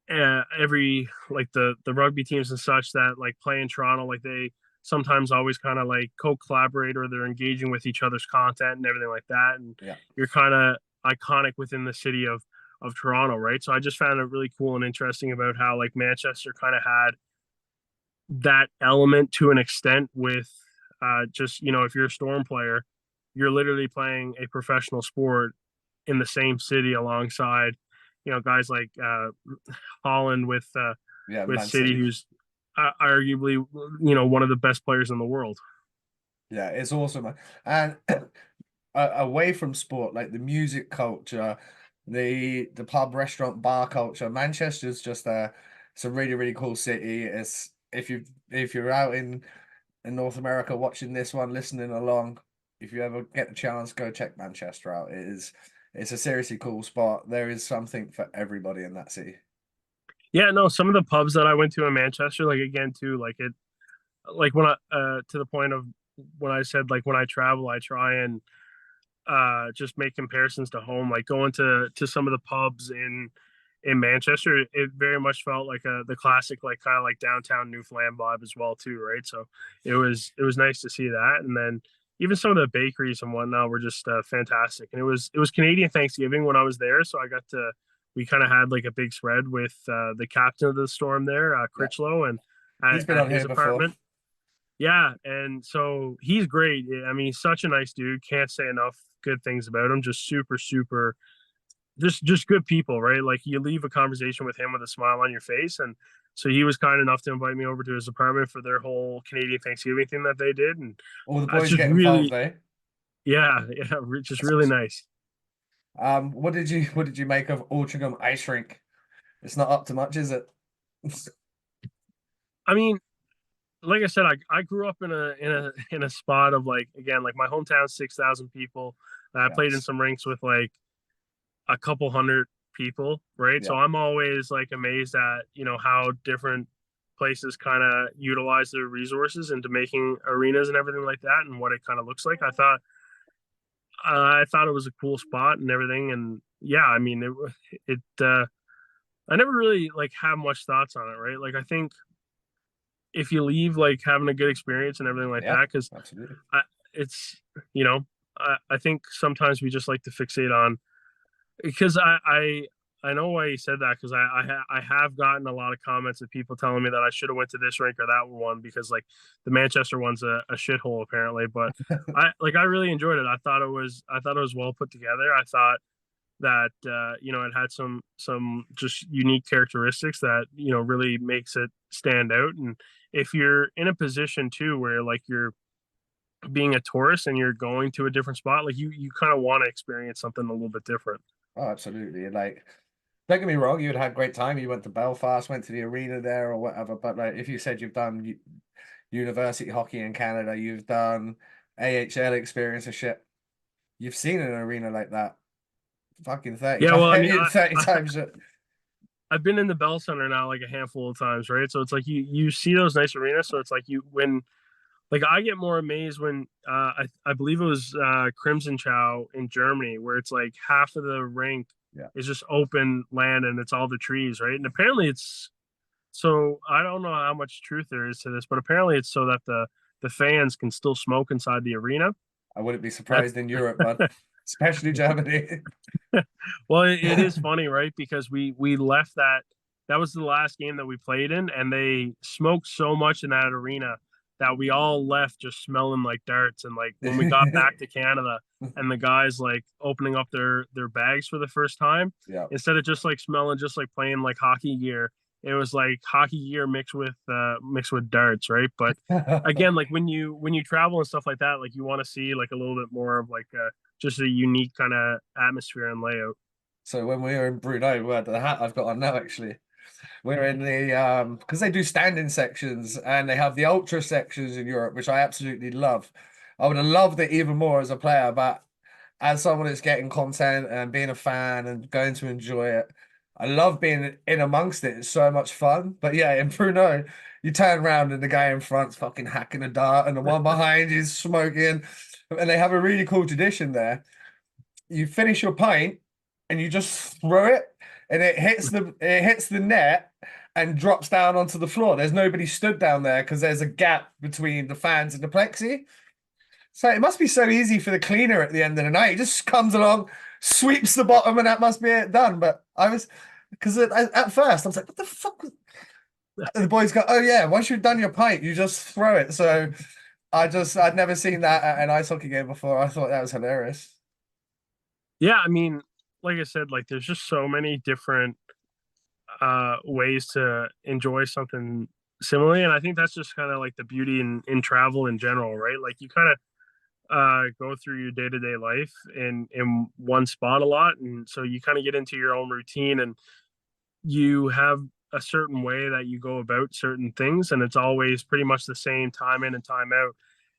every like the rugby teams and such that like play in Toronto, like they sometimes always kind of like co-collaborate, or they're engaging with each other's content and everything like that, and Yeah. you're kind of iconic within the city of Toronto, right? So I just found it really cool and interesting about how like Manchester kind of had that element to an extent with just if you're a Storm player, you're literally playing a professional sport in the same city alongside guys like Holland Yeah. with Man City, City. who's arguably one of the best players in the world. Yeah, it's awesome, man. And away from sport, like the music culture, the pub, restaurant, bar culture, Manchester's just it's a really, really cool city. It's if you're out in North America watching this one, listening along, if you ever get the chance, go check Manchester out. It's a seriously cool spot. There is something for everybody in that city. Yeah, no, some of the pubs that I went to in Manchester, like again too, like it, like when I to the point of when I said like when I travel, I try and just make comparisons to home, like going to some of the pubs in Manchester. It very much felt like the classic like kind of like downtown Newfoundland vibe as well too, right? So it was nice to see that. And then even some of the bakeries and whatnot were just fantastic. And it was Canadian Thanksgiving when I was there, so I got to we kind of had like a big spread with the captain of the Storm there, Yeah, Critchlow, and he's been at on his here before. apartment. Yeah, and so he's great. I mean, he's such a nice dude. Can't say enough good things about him. Just super, super, just good people, right? Like you leave a conversation with him with a smile on your face, and so he was kind enough to invite me over to his apartment for their whole Canadian Thanksgiving thing that they did, and All the it's boys just get involved, really, eh? yeah, yeah, just really nice. What did you make of Altrincham Ice Rink? It's not up to much, is it? I mean, like I said, I grew up in a spot of like, again, like my hometown, 6,000 people. I played in Yes. some rinks with like a couple hundred people, right? So Yeah. I'm always like amazed at, how different places kind of utilize their resources into making arenas and everything like that and what it kind of looks like. I thought it was a cool spot and everything. And yeah, I mean, I never really like have much thoughts on it, right? Like I think if you leave like having a good experience and everything like Yeah. that, because Absolutely. it's, I think sometimes we just like to fixate on, because I know why you said that, because I have gotten a lot of comments of people telling me that I should have went to this rink or that one, because like the Manchester one's a shithole apparently. But I really enjoyed it. I thought it was well put together. I thought that it had some just unique characteristics that really makes it stand out. And if you're in a position too where like you're being a tourist and you're going to a different spot, like you kind of want to experience something a little bit different. Oh, absolutely. Like, don't get me wrong, you'd had a great time. You went to Belfast, went to the arena there or whatever. But like, if you said you've done university hockey in Canada, you've done AHL experience of shit. You've seen an arena like that fucking 30 Yeah, well, I mean, times, 30 times. I've been in the Bell Center now like a handful of times, right? So it's like you see those nice arenas. So it's like when like I get more amazed when I believe it was Crimson Chow in Germany, where it's like half of the rink Yeah. is just open land and it's all the trees, right? And apparently it's so, I don't know how much truth there is to this, but apparently it's so that the fans can still smoke inside the arena. I wouldn't be That's surprised in Europe, but especially Germany. well, it is funny, right? Because we left that was the last game that we played in, and they smoked so much in that arena that we all left just smelling like darts. And like when we got back to Canada, and the guys like opening up their bags for the first time, Yeah. instead of just like smelling just like plain like hockey gear, it was like hockey gear mixed with darts, right? But again, like when you travel and stuff like that, like you want to see like a little bit more of like just a unique kind of atmosphere and layout. So when we were in Brunei, well, the hat I've got on now actually. We're in the because they do standing sections and they have the ultra sections in Europe, which I absolutely love. I would have loved it even more as a player, but as someone that's getting content and being a fan and going to enjoy it, I love being in amongst it. It's so much fun. But yeah, in Brunei, you turn around and the guy in front's fucking hacking a dart and the one behind is smoking. And they have a really cool tradition there. You finish your pint and you just throw it and it hits the net and drops down onto the floor. There's nobody stood down there because there's a gap between the fans and the plexi. So it must be so easy for the cleaner at the end of the night. He just comes along, sweeps the bottom, and that must be it done. But I was because at first I was like, what the fuck? And the boys go, oh yeah, once you've done your pint, you just throw it. So I'd never seen that at an ice hockey game before. I thought that was hilarious. Yeah, I mean, like I said, like there's just so many different ways to enjoy something similarly, and I think that's just kind of like the beauty in travel in general, right? Like you kind of go through your day-to-day life in one spot a lot, and so you kind of get into your own routine, and you have a certain way that you go about certain things, and it's always pretty much the same time in and time out.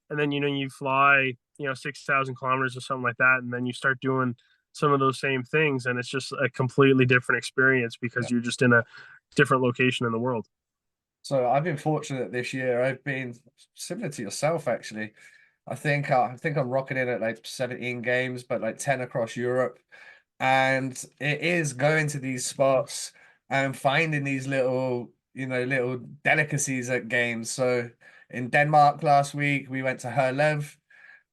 And then you fly 6,000 kilometers or something like that, and then you start doing some of those same things, and it's just a completely different experience Yeah. because you're just in a different location in the world. So I've been fortunate this year. I've been similar to yourself, actually. I think I'm rocking in at like 17 games, but like 10 across Europe. And it is going to these spots and finding these little delicacies at games. So in Denmark last week, we went to Herlev,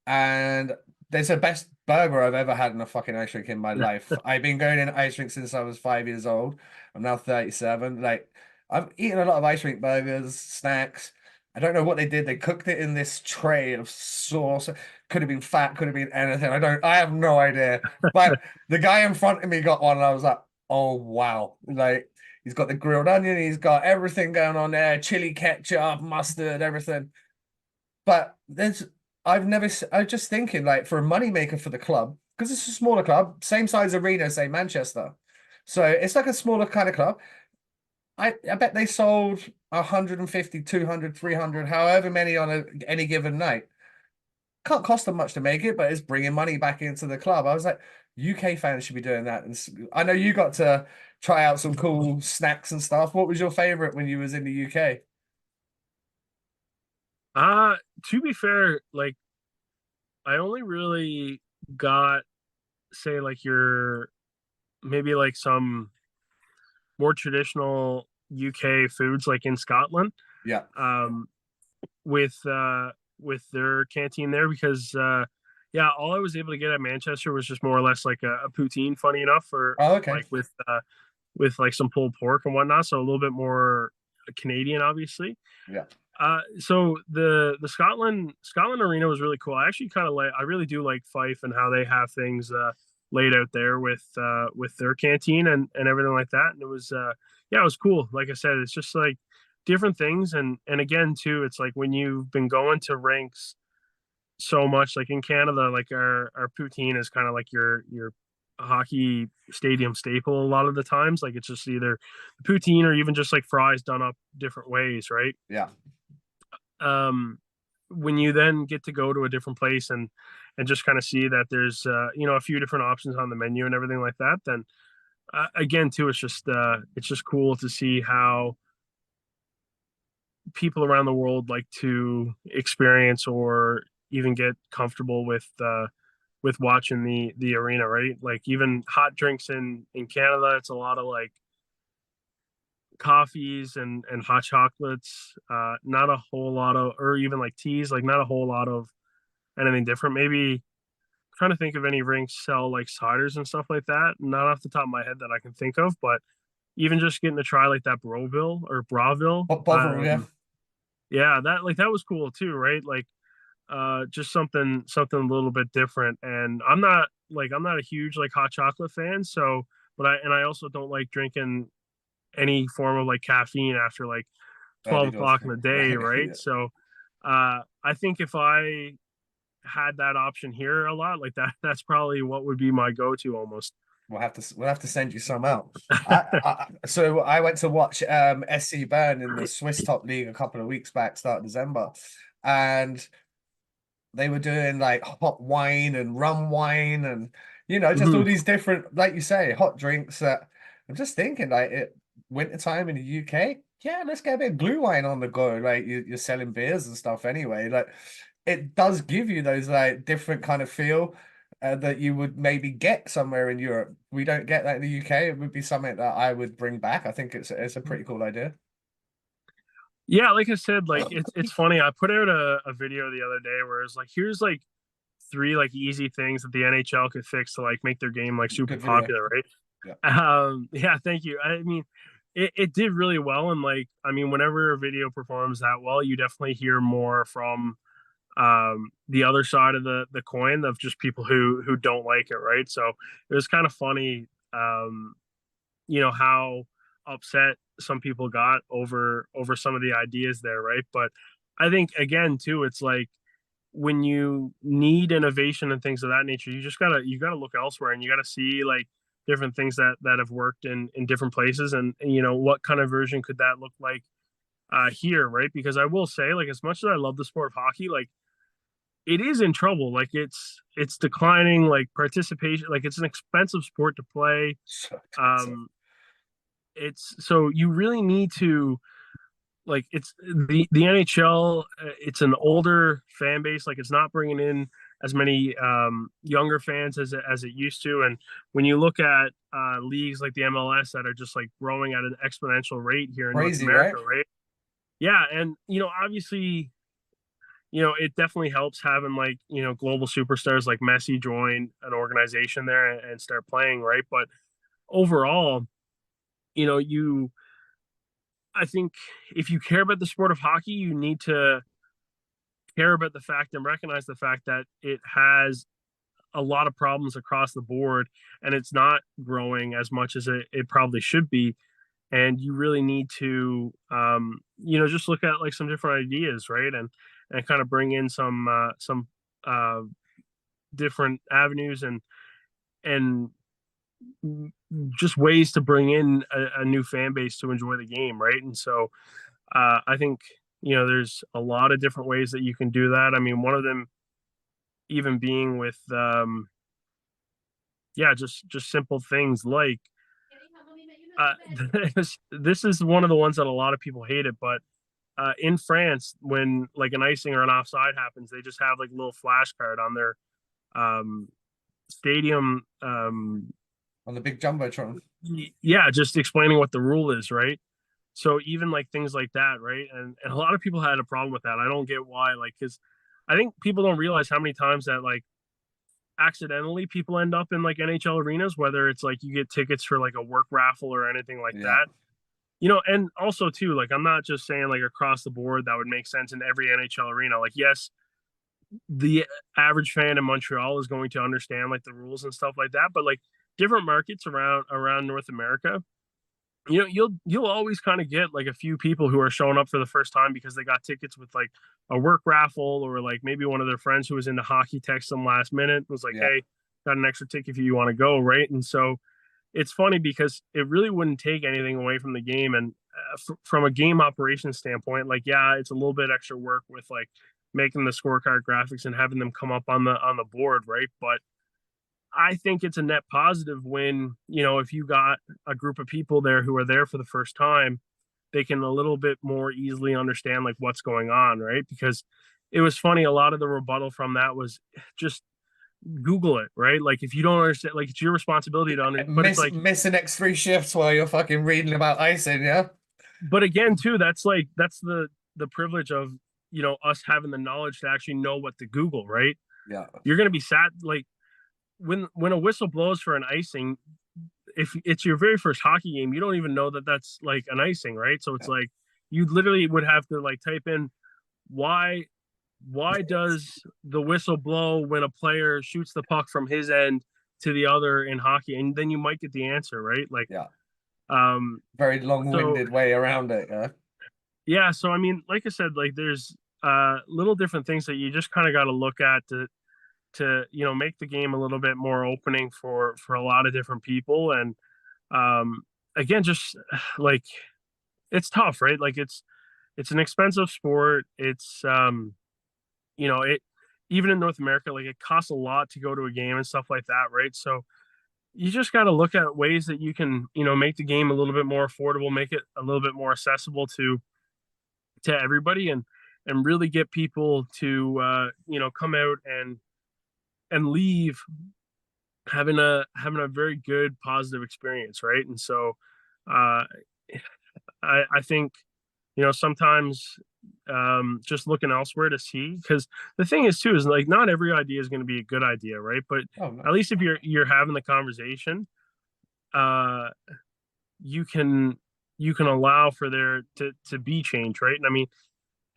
and there's the best burger I've ever had in a fucking ice rink in my life. I've been going in ice rink since I was 5 years old. I'm now 37. Like I've eaten a lot of ice rink burgers, snacks. I don't know what they did. They cooked it in this tray of sauce. Could have been fat, could have been anything. I have no idea. But the guy in front of me got one, and I was like, oh wow. Like he's got the grilled onion, he's got everything going on there, chili ketchup, mustard, everything. But I was just thinking, like, for a moneymaker for the club, because it's a smaller club, same size arena, say Manchester. So it's like a smaller kind of club. I bet they sold 150, 200, 300, however many on any given night. Can't cost them much to make it, but it's bringing money back into the club. I was like, UK fans should be doing that. And I know you got to try out some cool snacks and stuff. What was your favorite when you was in the UK? Uh to be fair, like I only really got, say, like your maybe like some more traditional UK foods like in Scotland. Yeah. Um with with their canteen there, because yeah, all I was able to get at Manchester was just more or less like a poutine, funny enough, or Oh, okay. like with like some pulled pork and whatnot, so a little bit more Canadian, obviously. Yeah. So the Scotland arena was really cool. I actually kind of like, I really do like Fife and how they have things laid out there with their canteen and everything like that. And it was yeah, it was cool. Like I said, it's just like different things, and again too, it's like when you've been going to rinks so much, like in Canada, like our poutine is kind of like your hockey stadium staple a lot of the times. Like it's just either poutine or even just like fries done up different ways, right? Yeah. um when you then get to go to a different place and just kind of see that there's a few different options on the menu and everything like that, then again too, it's just cool to see how people around the world like to experience or even get comfortable with watching the arena, right? Like even hot drinks in Canada, it's a lot of like coffees and hot chocolates, not a whole lot of, or even like teas, like not a whole lot of anything different. Maybe trying to think of any rinks sell like ciders and stuff like that. Not off the top of my head that I can think of, but even just getting to try like that Broville, Bovril, yeah. yeah, that like that was cool too, right? Like just something a little bit different. And I'm not a huge like hot chocolate fan, so but I also don't like drinking any form of like caffeine after like 12 Early doors. o'clock in the day, right? Yeah. So I think if I had that option here a lot, like that's probably what would be my go-to almost. We'll have to send you some out. So I went to watch SC Bern in the Swiss top league a couple of weeks back, start of December, and they were doing like hot wine and rum wine and just all Mhm. these different, like you say, hot drinks that I'm just thinking like winter time in the UK. Yeah, let's get a bit of glue wine on the go. Like you're selling beers and stuff anyway. Like it does give you those like different kind of feel that you would maybe get somewhere in Europe. We don't get that in the UK. It would be something that I would bring back. I think it's a pretty cool idea. Yeah, like I said, like it's funny. I put out a video the other day where it's like, here's like three like easy things that the NHL could fix to like make their game like super Good video. popular, right? Yeah. Yeah, thank you. I mean, it did really well, and like I mean, whenever a video performs that well, you definitely hear more from the other side of the coin of just people who don't like it, right? So it was kind of funny, how upset some people got over some of the ideas there, right? But I think again too, it's like when you need innovation and things of that nature, you gotta look elsewhere, and you gotta see like different things that have worked in different places, and what kind of version could that look like here, right? Because I will say, like, as much as I love the sport of hockey, like it is in trouble. Like it's declining, like participation, like it's an expensive sport to play. So expensive. Um it's so you really need to, like, it's the NHL, it's an older fan base, like it's not bringing in as many younger fans as it used to. And when you look at leagues like the MLS that are just like growing at an exponential rate here in North Crazy, America, right? right? Yeah, and obviously, it definitely helps having like, global superstars like Messi join an organization there and start playing, right? But overall, you I think if you care about the sport of hockey, you need to care about the fact and recognize the fact that it has a lot of problems across the board, and it's not growing as much as it probably should be. And you really need to just look at like some different ideas, right? And kind of bring in some uh different avenues and just ways to bring in a new fan base to enjoy the game, right? And so I think there's a lot of different ways that you can do that. I mean, one of them even being with yeah, just simple things like uh, this is one of the ones that a lot of people hate it, but in France, when like an icing or an offside happens, they just have like a little flashcard on their um, stadium. On the big jumbotron. Yeah, just explaining what the rule is, right? So even like things like that, right? And a lot of people had a problem with that. I don't get why, like, because I think people don't realize how many times that like accidentally people end up in like NHL arenas, whether it's like you get tickets for like a work raffle or anything like Yeah. that. And also too, like I'm not just saying like across the board that would make sense in every NHL arena. Like, yes, the average fan in Montreal is going to understand like the rules and stuff like that, but like different markets around North America, you'll always kind of get like a few people who are showing up for the first time because they got tickets with like a work raffle, or like maybe one of their friends who was into hockey texts them last minute was like, Yeah. hey, got an extra ticket if you want to go, right? And so it's funny because it really wouldn't take anything away from the game. And from a game operation standpoint, like, yeah, it's a little bit extra work with like making the scorecard graphics and having them come up on the board, right? But I think it's a net positive when, if you got a group of people there who are there for the first time, they can a little bit more easily understand like what's going on, right? Because it was funny, a lot of the rebuttal from that was just Google it, right? Like if you don't understand, like it's your responsibility to understand, but it's like, Miss the next 3 shifts while you're fucking reading about icing, yeah? but again, too, that's the privilege of, us having the knowledge to actually know what to Google, right? Yeah. You're going to be sat like when a whistle blows for an icing, if it's your very first hockey game, you don't even know that that's like an icing, right? So it's Yeah. like you literally would have to like type in why why does the whistle blow when a player shoots the puck from his end to the other in hockey, and then you might get the answer, right? Like Yeah. um Very so long-winded way around it, yeah. yeah, so I mean, like I said, like there's little different things that you just kind of got to look at to make the game a little bit more opening for a lot of different people. And um again, just like it's tough, right? Like it's an expensive sport. It's it even in North America, like it costs a lot to go to a game and stuff like that, right? So you just got to look at ways that you can make the game a little bit more affordable, make it a little bit more accessible to everybody, and really get people to come out and leave having a very good positive experience, right? And so uh I think sometimes just looking elsewhere to see, because the thing is too is like not every idea is going to be a good idea, right? But Oh no. at least if you're having the conversation, uh you can allow for there to be change, right? And I mean,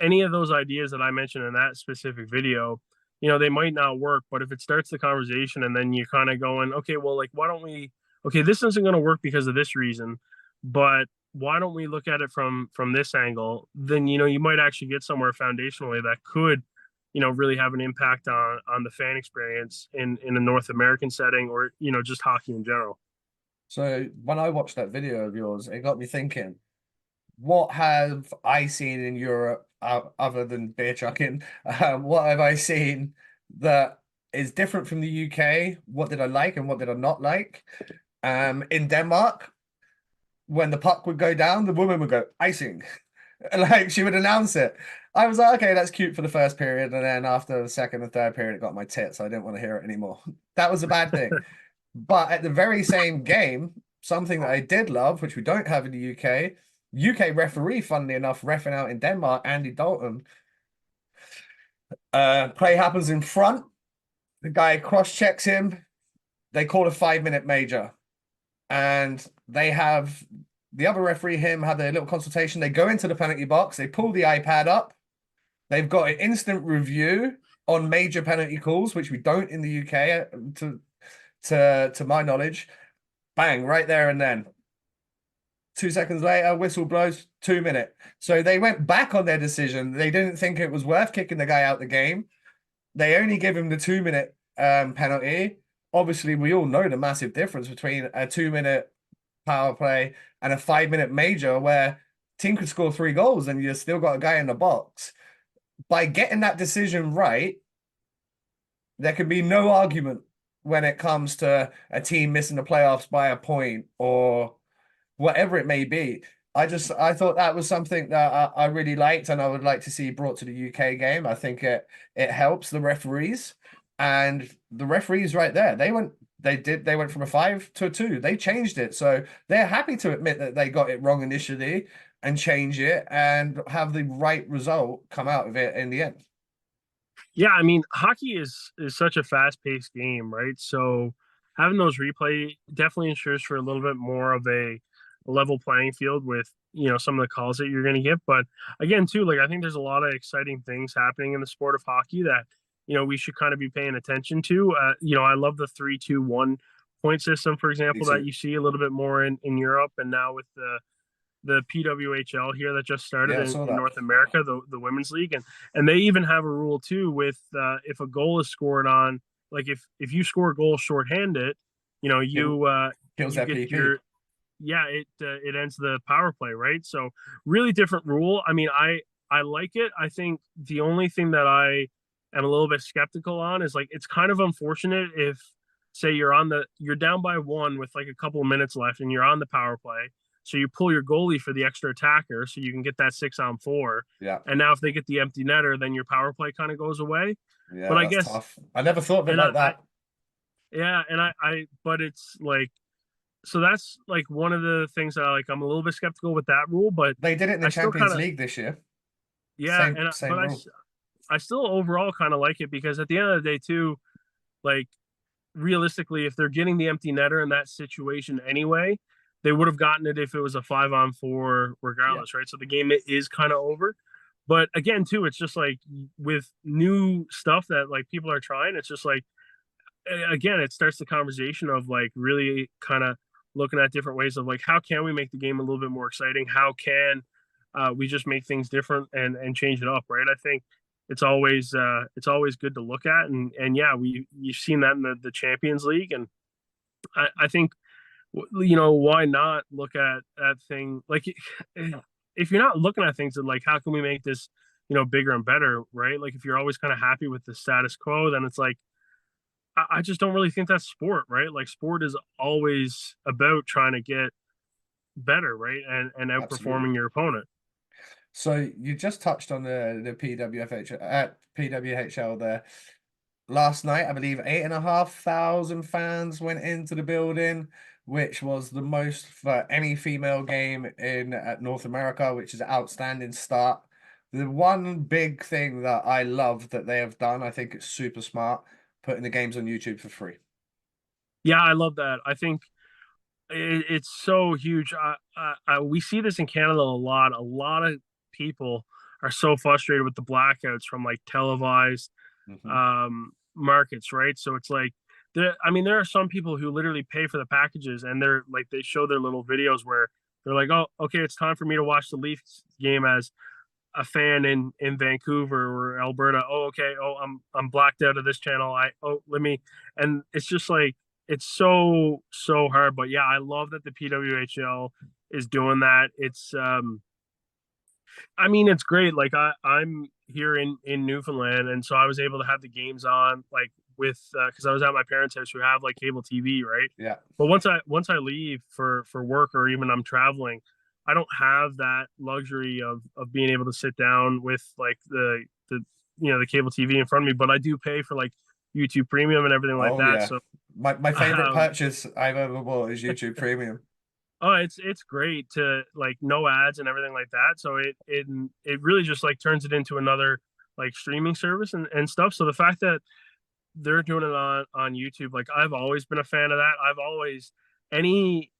any of those ideas that I mentioned in that specific video, they might not work, but if it starts the conversation and then you're kind of going, okay, well, like, why don't we, okay, this isn't going to work because of this reason, but why don't we look at it from this angle? Then, you might actually get somewhere foundationally that could, really have an impact on the fan experience in a North American setting, or, just hockey in general. So when I watched that video of yours, it got me thinking, what have I seen in Europe other than beer chucking? What have I seen that is different from the UK? What did I like and what did I not like? In Denmark, when the puck would go down, the woman would go icing. Like she would announce it. I was like, okay, that's cute for the first period, and then after the second and third period, it got my tits. I didn't want to hear it anymore. That was a bad thing. But at the very same game, something that I did love, which we don't have in the UK referee, funnily enough, reffing out in Denmark, Andy Dalton. Play happens in front. The guy cross checks him. They call a 5-minute major. And they have the other referee, him, have their little consultation. They go into the penalty box. They pull the iPad up. They've got an instant review on major penalty calls, which we don't in the UK, to my knowledge. Bang, right there and then. 2 seconds later, whistle blows, 2 minute. So they went back on their decision. They didn't think it was worth kicking the guy out the game. They only give him the 2-minute penalty obviously we all know the massive difference between a 2 minute power play and a 5 minute major where team could score 3 goals and you still got a guy in the box. By getting that decision right, there can be no argument when it comes to a team missing the playoffs by a point or whatever it may be. I thought that was something that I really liked and I would like to see brought to the UK game. I think it helps the referees, and the referees right there, they went from a 5 to a 2. They changed it. So they're happy to admit that they got it wrong initially and change it and have the right result come out of it in the end. Yeah, I mean, hockey is such a fast-paced game, right? So having those replay definitely ensures for a little bit more of a level playing field with, some of the calls that you're going to get. But again, too, like I think there's a lot of exciting things happening in the sport of hockey that, we should kind of be paying attention to. I love the 3-2-1 point system, for example, that you see a little bit more in Europe, and now with the PWHL here that just started in North America, the women's league, and they even have a rule too with if a goal is scored on, like if you score a goal shorthanded, you Kills you that get PP. it ends the power play, right? So really different rule. I mean, I like it. I think the only thing that I am a little bit skeptical on is like it's kind of unfortunate if say you're down by one with like a couple of minutes left and you're on the power play. So you pull your goalie for the extra attacker so you can get that 6-on-4. Yeah. And now if they get the empty netter, then your power play kind of goes away. Yeah, but I that's guess tough. I never thought of it like that. But it's like, so that's like one of the things that I'm a little bit skeptical with that rule, but They did it in the I still Champions kind of, League this year. yeah. Same rule. I still overall kind of like it because at the end of the day too, like realistically, if they're getting the empty netter in that situation anyway, they would have gotten it if it was a 5-on-4 regardless, right? So the game is kind of over. But again, too, it's just like with new stuff that like people are trying, it's just like again, it starts the conversation of like really kind of looking at different ways of like how can we make the game a little bit more exciting? How can we just make things different and change it up, right? I think it's always good to look at, and yeah, you've seen that in the Champions League, and I think why not look at that thing like if you're not looking at things that like how can we make this bigger and better, right? Like if you're always kind of happy with the status quo, then it's like I just don't really think that's sport, right? Like sport is always about trying to get better, right? And outperforming Absolutely. your opponent. So you just touched on the PWHL there. Last night, I believe 8,500 fans went into the building, which was the most for any female game in North America, which is an outstanding start. The one big thing that I love that they have done, I think it's super smart, putting the games on YouTube for free. Yeah, I love that. I think it's so huge. We see this in Canada a lot. A lot of people are so frustrated with the blackouts from like televised markets, right? So it's like there are some people who literally pay for the packages and they're like they show their little videos where they're like, oh, okay, it's time for me to watch the Leafs game as a fan in Vancouver or Alberta. Oh, okay. Oh, I'm blacked out of this channel. And it's just like it's so hard. But yeah, I love that the PWHL is doing that. It's it's great. Like I'm here in Newfoundland, and so I was able to have the games on like with because I was at my parents' house who have like cable TV, right? Yeah. But once I leave for work or even I'm traveling, I don't have that luxury of being able to sit down with like the cable TV in front of me. But I do pay for like YouTube Premium and everything like that. Yeah. So my favorite purchase I've ever bought is YouTube Premium. Oh, it's great to like no ads and everything like that. So it really just like turns it into another like streaming service and stuff. So the fact that they're doing it on YouTube, like I've always been a fan of that. I've always any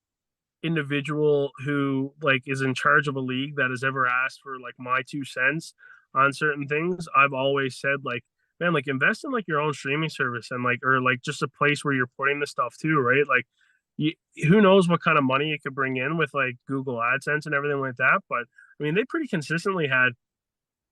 individual who like is in charge of a league that has ever asked for like my 2 cents on certain things, I've always said like, man, like invest in like your own streaming service and like or like just a place where you're putting the stuff too, right? Like who knows what kind of money it could bring in with like Google AdSense and everything like that. But I mean, they pretty consistently had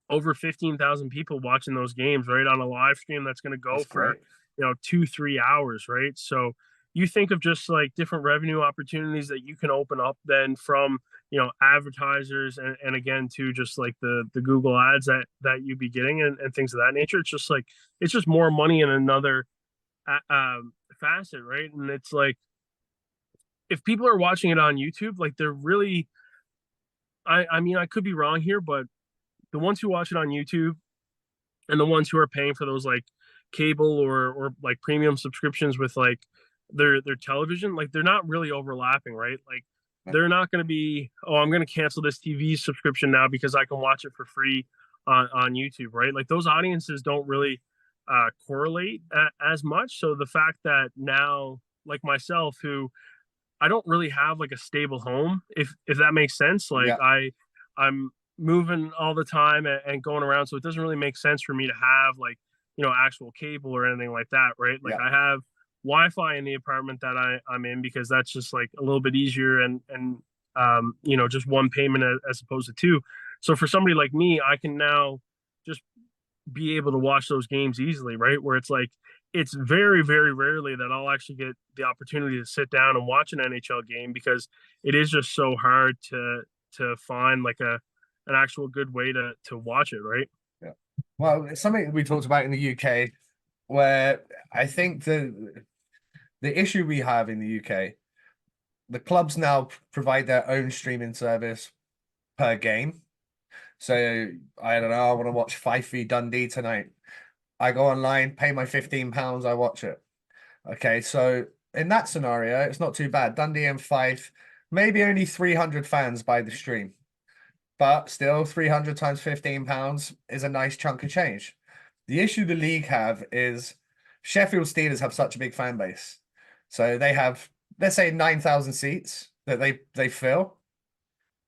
over 15,000 people watching those games, right, on a live stream that's going to go for 2-3 hours, right? So you think of just like different revenue opportunities that you can open up then from advertisers, and again to just like the Google ads that you'd be getting, and things of that nature. It's just like it's just more money in another facet, right? And it's like if people are watching it on YouTube, like they're really, I mean, I could be wrong here, but the ones who watch it on YouTube and the ones who are paying for those like cable or like premium subscriptions with like their television, like they're not really overlapping, right? Like they're not going to be, oh, I'm going to cancel this TV subscription now because I can watch it for free on YouTube, right? Like those audiences don't really correlate as much. So the fact that now, like myself, who I don't really have like a stable home, if that makes sense. Like Yeah, I'm moving all the time and going around, so it doesn't really make sense for me to have like actual cable or anything like that, right? Like yeah, I have Wi-Fi in the apartment that I'm in because that's just like a little bit easier, and just one payment as opposed to two. So for somebody like me, I can now just be able to watch those games easily, right? Where it's like it's very, very rarely that I'll actually get the opportunity to sit down and watch an NHL game because it is just so hard to find like an actual good way to watch it, right? yeah. Well, it's something we talked about in the UK, where I think the issue we have in the UK, the clubs now provide their own streaming service per game. So I don't know, I want to watch Fife v Dundee tonight. I go online, pay my £15, I watch it. Okay, so in that scenario, it's not too bad. Dundee and Fife, maybe only 300 fans buy the stream, but still 300 times £15 is a nice chunk of change. The issue the league have is Sheffield Steelers have such a big fan base. So they have, let's say, 9,000 seats that they fill,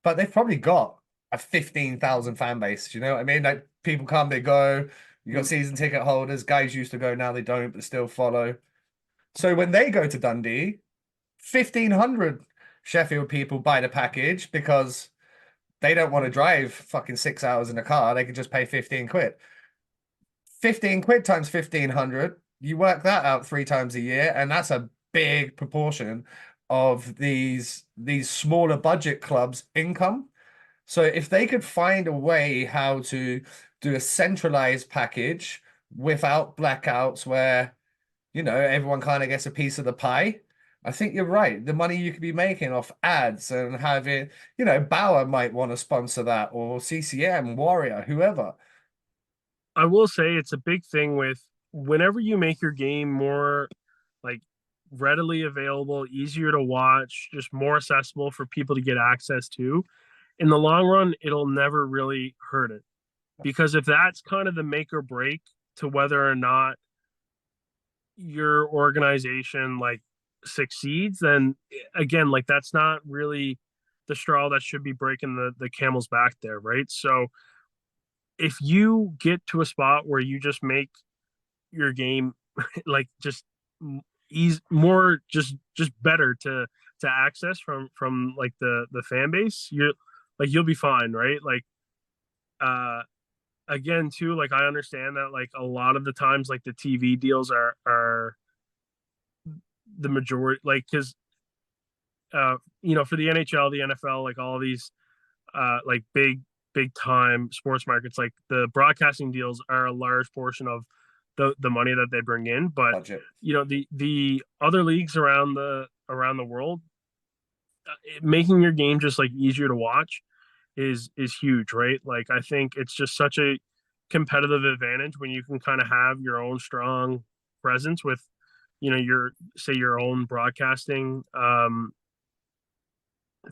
but they've probably got a 15,000 fan base. Do you know what I mean? Like people come, they go. You got season ticket holders. Guys used to go, now they don't, but still follow. So when they go to Dundee, 1,500 Sheffield people buy the package because they don't want to drive fucking 6 hours in a car. They can just pay 15 quid. 15 quid times 1,500, you work that out 3 times a year, and that's a big proportion of these smaller budget clubs' income. So if they could find a way how to do a centralized package without blackouts where, everyone kind of gets a piece of the pie, I think you're right. The money you could be making off ads and having, Bauer might want to sponsor that, or CCM, Warrior, whoever. I will say it's a big thing with whenever you make your game more like readily available, easier to watch, just more accessible for people to get access to. In the long run, it'll never really hurt it. Because if that's kind of the make or break to whether or not your organization like succeeds, then again, like that's not really the straw that should be breaking the camel's back there, right? So if you get to a spot where you just make your game like just ease more just better to access from like the fan base, you'll be fine, right? Like uh again too, like I understand that like a lot of the times like the TV deals are the majority, like because for the NHL, the NFL, like all these like big time sports markets, like the broadcasting deals are a large portion of the money that they bring in. But Budget. the other leagues around the world, making your game just like easier to watch is huge, right? Like I think it's just such a competitive advantage when you can kind of have your own strong presence with your own broadcasting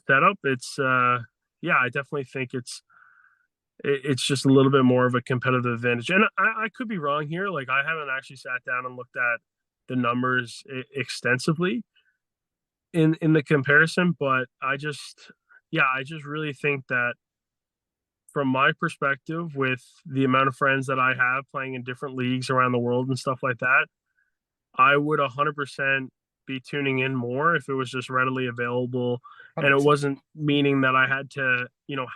setup. It's yeah, I definitely think it's just a little bit more of a competitive advantage. And I could be wrong here. Like I haven't actually sat down and looked at the numbers extensively in the comparison, but I just really think that from my perspective, with the amount of friends that I have playing in different leagues around the world and stuff like that, I would 100% be tuning in more if it was just readily available, and it 100%. wasn't meaning that I had to,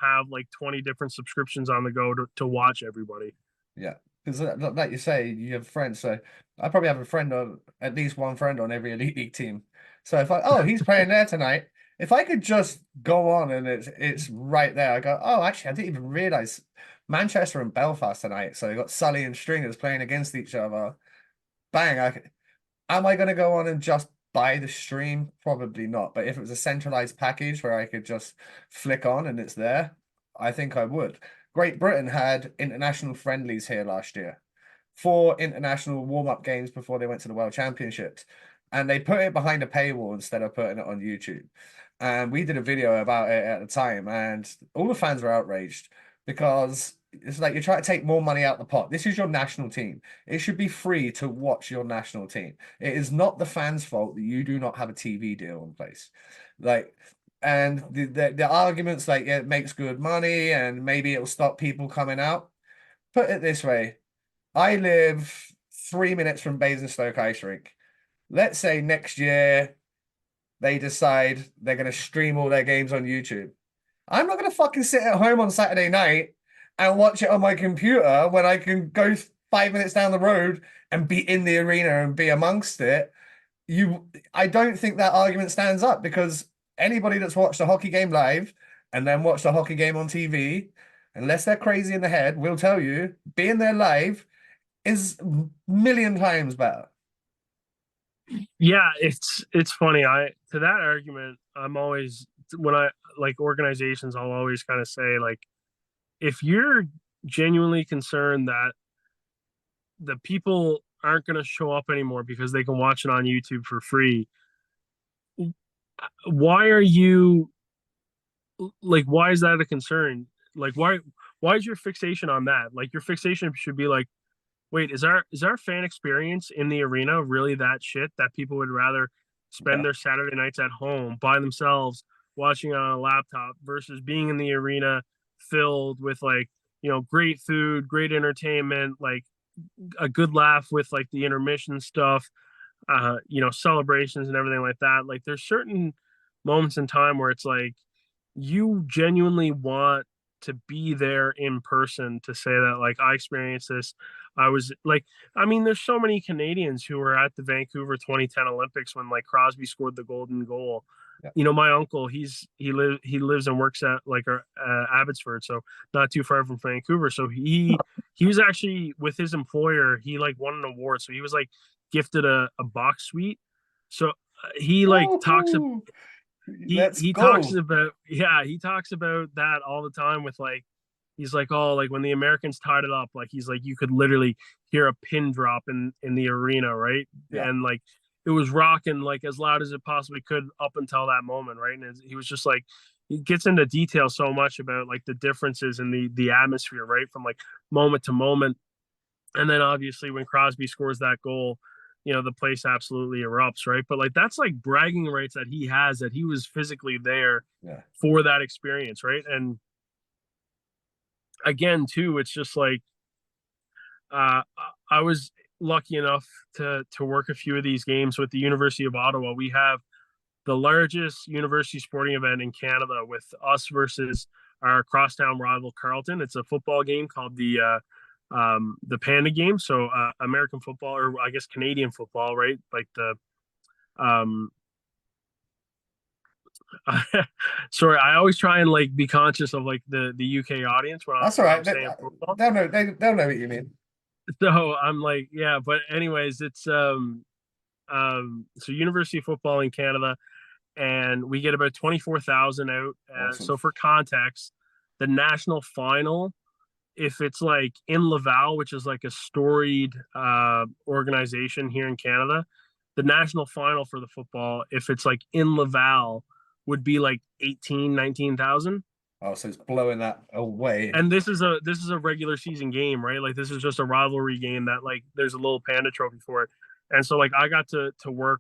have like 20 different subscriptions on the go to watch everybody. Yeah. because like you say, you have friends. So I probably have a friend on at least one friend on every elite league team. So if I oh he's playing there tonight, if I could just go on and it's right there, I go, oh actually I didn't even realize Manchester and Belfast tonight. So they got Sully and Stringers playing against each other. Bang! Am I going to go on and just buy the stream? Probably not. But if it was a centralized package where I could just flick on and it's there, I think I would. Great Britain had international friendlies here last year, 4 international warm-up games before they went to the World Championships. And they put it behind a paywall instead of putting it on YouTube. And we did a video about it at the time, and all the fans were outraged because it's like you're trying to take more money out the pot. This is your national team. It should be free to watch your national team. It is not the fans' fault that you do not have a TV deal in place. Like, and the arguments like it makes good money and maybe it'll stop people coming out. Put it this way, I live 3 minutes from Basingstoke Ice Rink. Let's say next year they decide they're going to stream all their games on YouTube. I'm not going to fucking sit at home on Saturday night and watch it on my computer when I can go 5 minutes down the road and be in the arena and be amongst it. I don't think that argument stands up because anybody that's watched a hockey game live and then watched a hockey game on TV, unless they're crazy in the head, will tell you being there live is a million times better. Yeah, it's funny. I to that argument, I'm always when I like organizations, I'll always kind of say like if you're genuinely concerned that the people aren't going to show up anymore because they can watch it on YouTube for free, why are you like why is that a concern? Like why is your fixation on that? Like your fixation should be like, wait, is our fan experience in the arena really that shit that people would rather spend their Saturday nights at home by themselves watching on a laptop versus being in the arena filled with like, great food, great entertainment, like a good laugh with like the intermission stuff, celebrations and everything like that. Like there's certain moments in time where it's like you genuinely want to be there in person to say that like I experienced this. I was like, I mean, there's so many Canadians who were at the Vancouver 2010 Olympics when like Crosby scored the golden goal. Yeah. My uncle, he lives and works at like Abbotsford, so not too far from Vancouver. So he was actually with his employer. He like won an award, so he was like gifted a box suite. So he like talks Ooh, he let's he go. talks about he talks about that all the time with like he's like, oh, like when the Americans tied it up, like he's like you could literally hear a pin drop in the arena, right? Yeah. And like it was rocking like as loud as it possibly could up until that moment, right? And he was just like he gets into detail so much about like the differences in the atmosphere, right? From like moment to moment. And then obviously when Crosby scores that goal, the place absolutely erupts, right? But like that's like bragging rights that he has that he was physically there Yeah. for that experience, right? And again, too, it's just like uh I was lucky enough to work a few of these games with the University of Ottawa. We have the largest university sporting event in Canada with us versus our crosstown rival Carleton. It's a football game called the Panda game. So American football, or I guess Canadian football, right? Like the um sorry, I always try and like be conscious of like the UK audience when That's all when right. I'm saying football. They'll know. They'll know what you mean. So I'm like, yeah, but anyways, it's so University football in Canada, and we get about 24,000 out. Awesome. So for context, the national final, if it's like in Laval, which is like a storied organization here in Canada, the national final for the football, if it's like in Laval, would be like 19,000. Oh, so it's blowing that away. And this is a regular season game, right? Like this is just a rivalry game that like there's a little panda trophy for it. And so like I got to work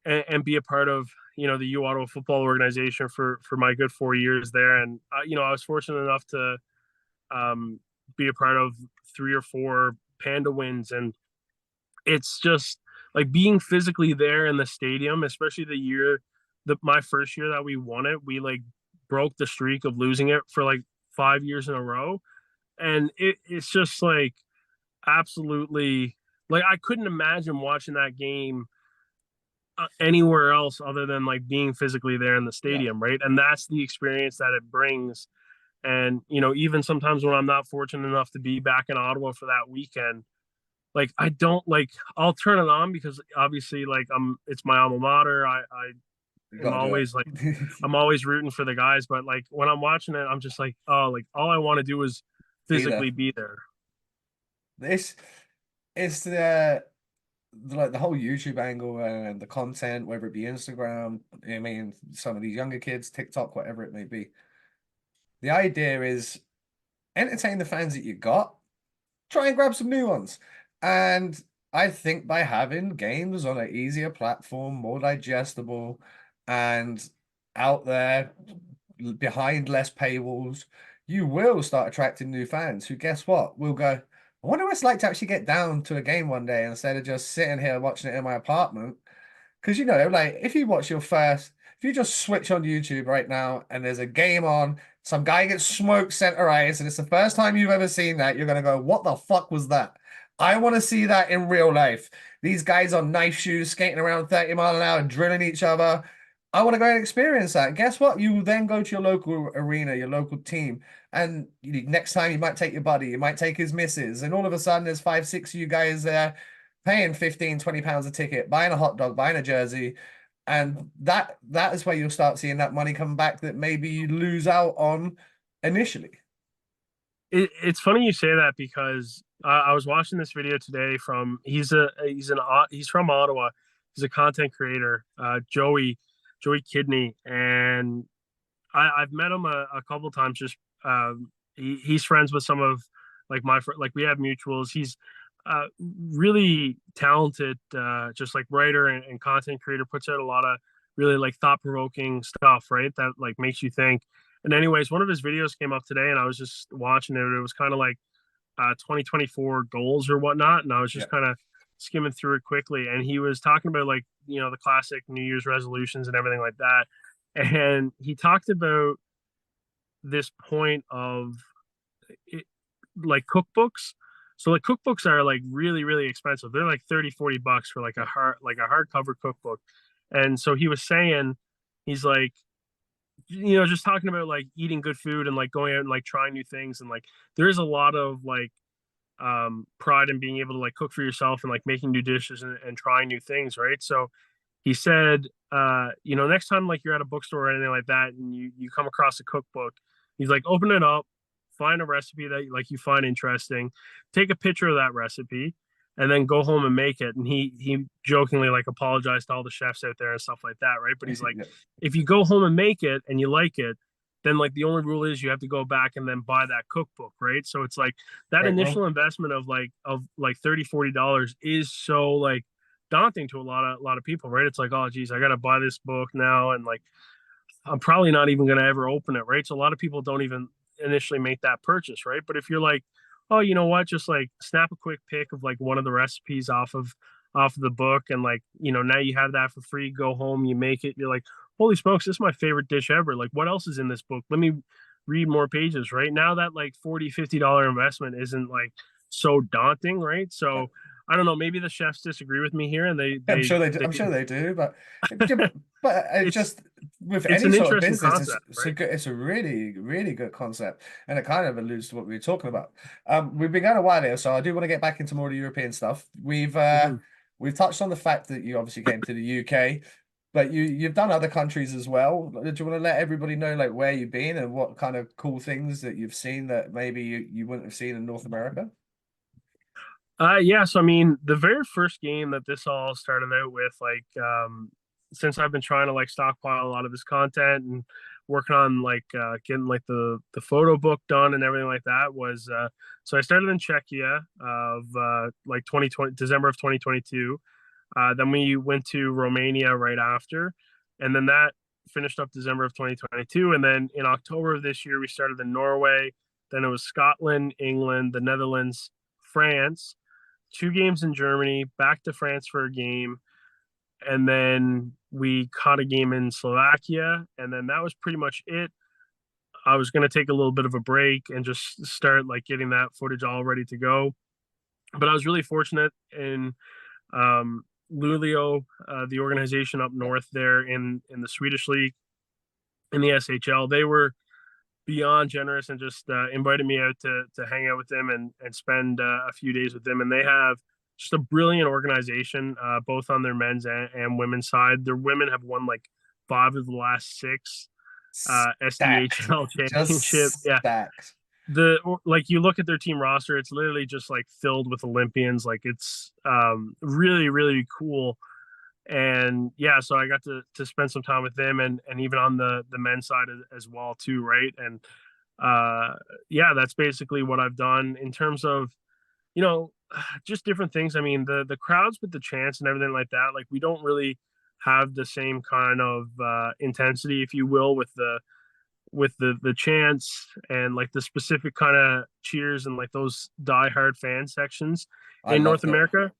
and be a part of the U Ottawa football organization for my good 4 years there. And I was fortunate enough to be a part of 3 or 4 panda wins, and it's just like being physically there in the stadium, especially my first year that we won it, we like broke the streak of losing it for like 5 years in a row. And it's just like absolutely, like I couldn't imagine watching that game anywhere else other than like being physically there in the Yeah. stadium, right? And that's the experience that it brings. And even sometimes when I'm not fortunate enough to be back in Ottawa for that weekend, like I don't like I'll turn it on because obviously like it's my alma mater. I You am got to do always like it. I'm always rooting for the guys, but like when I'm watching it, I'm just like, oh, like all I want to do is Be there. physically be there. This it's like the whole YouTube angle and the content, whether it be Instagram, I mean, some of these younger kids, TikTok, whatever it may be. The idea is entertain the fans that you got, try and grab some new ones. And I think by having games on an easier platform, more digestible, and out there behind less paywalls, you will start attracting new fans who, guess what, will go, I wonder what it's like to actually get down to a game one day instead of just sitting here watching it in my apartment. Because like if you watch your first, if you just switch on YouTube right now and there's a game on, some guy gets smoked center ice, and it's the first time you've ever seen that, you're gonna go, "What the fuck was that?" I want to see that in real life. These guys on knife shoes skating around 30 mile an hour, drilling each other. I want to go and experience that. Guess what? You then go to your local arena, your local team, and next time you might take your buddy, you might take his missus, and all of a sudden there's five, six of you guys there paying 15, 20 pounds a ticket, buying a hot dog, buying a jersey. And that is where you'll start seeing that money come back that maybe you lose out on initially. It's funny you say that because I was watching this video today from he's from Ottawa. He's a content creator, Joey Kidney, and I've met him a couple times. Just he's friends with some of like like we have mutuals. He's really talented, just like writer and content creator. Puts out a lot of really like thought provoking stuff, right? That like makes you think. And anyways, one of his videos came up today, and I was just watching it. It was kind of like 2024 goals or whatnot, and I was Yeah. just kind of skimming through it quickly. And he was talking about like the classic New Year's resolutions and everything like that. And he talked about this point of it, like cookbooks. So like cookbooks are like really really expensive. They're like 30-40 bucks for like Yeah. a hardcover cookbook. And so he was saying, he's like, just talking about like eating good food and like going out and like trying new things, and like there is a lot of like pride in being able to like cook for yourself and like making new dishes and trying new things, right? So he said, next time like you're at a bookstore or anything like that and you come across a cookbook, he's like, open it up, find a recipe that like you find interesting, take a picture of that recipe, and then go home and make it. And he jokingly like apologized to all the chefs out there and stuff like that, right? But he's like, Yeah. if you go home and make it and you like it, then like the only rule is you have to go back and then buy that cookbook, right? So it's like that Right, bro. initial investment of like 30-40 dollars is so like daunting to a lot of people, right? It's like, oh geez, I gotta buy this book now, and like I'm probably not even gonna ever open it, right? So a lot of people don't even initially make that purchase, right? But if you're like, oh, you know what, just like snap a quick pic of like one of the recipes off of the book, and like now you have that for free. Go home, you make it. You're like, holy smokes, this is my favorite dish ever. Like, what else is in this book? Let me read more pages. Right now, that like $40-50 investment isn't like so daunting, right? Yeah. So I don't know. Maybe the chefs disagree with me here, and they I'm they sure they do. they I'm sure they do, but it it's just with it's any an sort of interesting business, concept, it's a right? good, it's a really, really good concept, and it kind of alludes to what we were talking about. We've been going a while here, so I do want to get back into more of the European stuff. Mhm. We've touched on the fact that you obviously came to the UK, but you've done other countries as well. Do you want to let everybody know like where you've been and what kind of cool things that you've seen that maybe you wouldn't have seen in North America? Yeah, so I mean, the very first game that this all started out with, like, since I've been trying to like stockpile a lot of this content and working on like getting like the photo book done and everything like that, was so I started in Czechia of like 2020 December of 2022. Then we went to Romania right after, and then that finished up December of 2022. And then in October of this year, we started in Norway. Then it was Scotland, England, the Netherlands, France, 2 games in Germany, back to France for a game, and then we caught a game in Slovakia, and then that was pretty much it. I was going to take a little bit of a break and just start like getting that footage all ready to go. But I was really fortunate in Luleå, the organization up north there in the Swedish league in the SHL. They were beyond generous and just invited me out to hang out with them and spend a few days with them. And they have just a brilliant organization, both on their men's and women's side. Their women have won like 5 of the last 6 Stacked, SDHL championship. just Yeah, stacked. the like you look at their team roster, it's literally just like filled with Olympians. Like it's really really cool. And yeah, so I got to spend some time with them and even on the men's side as well too, right? And uh yeah, that's basically what I've done in terms of you know just different things. I mean, the crowds with the chants and everything like that, like we don't really have the same kind of intensity, if you will, with the chants and like the specific kind of cheers and like those diehard fan sections I in North loved it. America.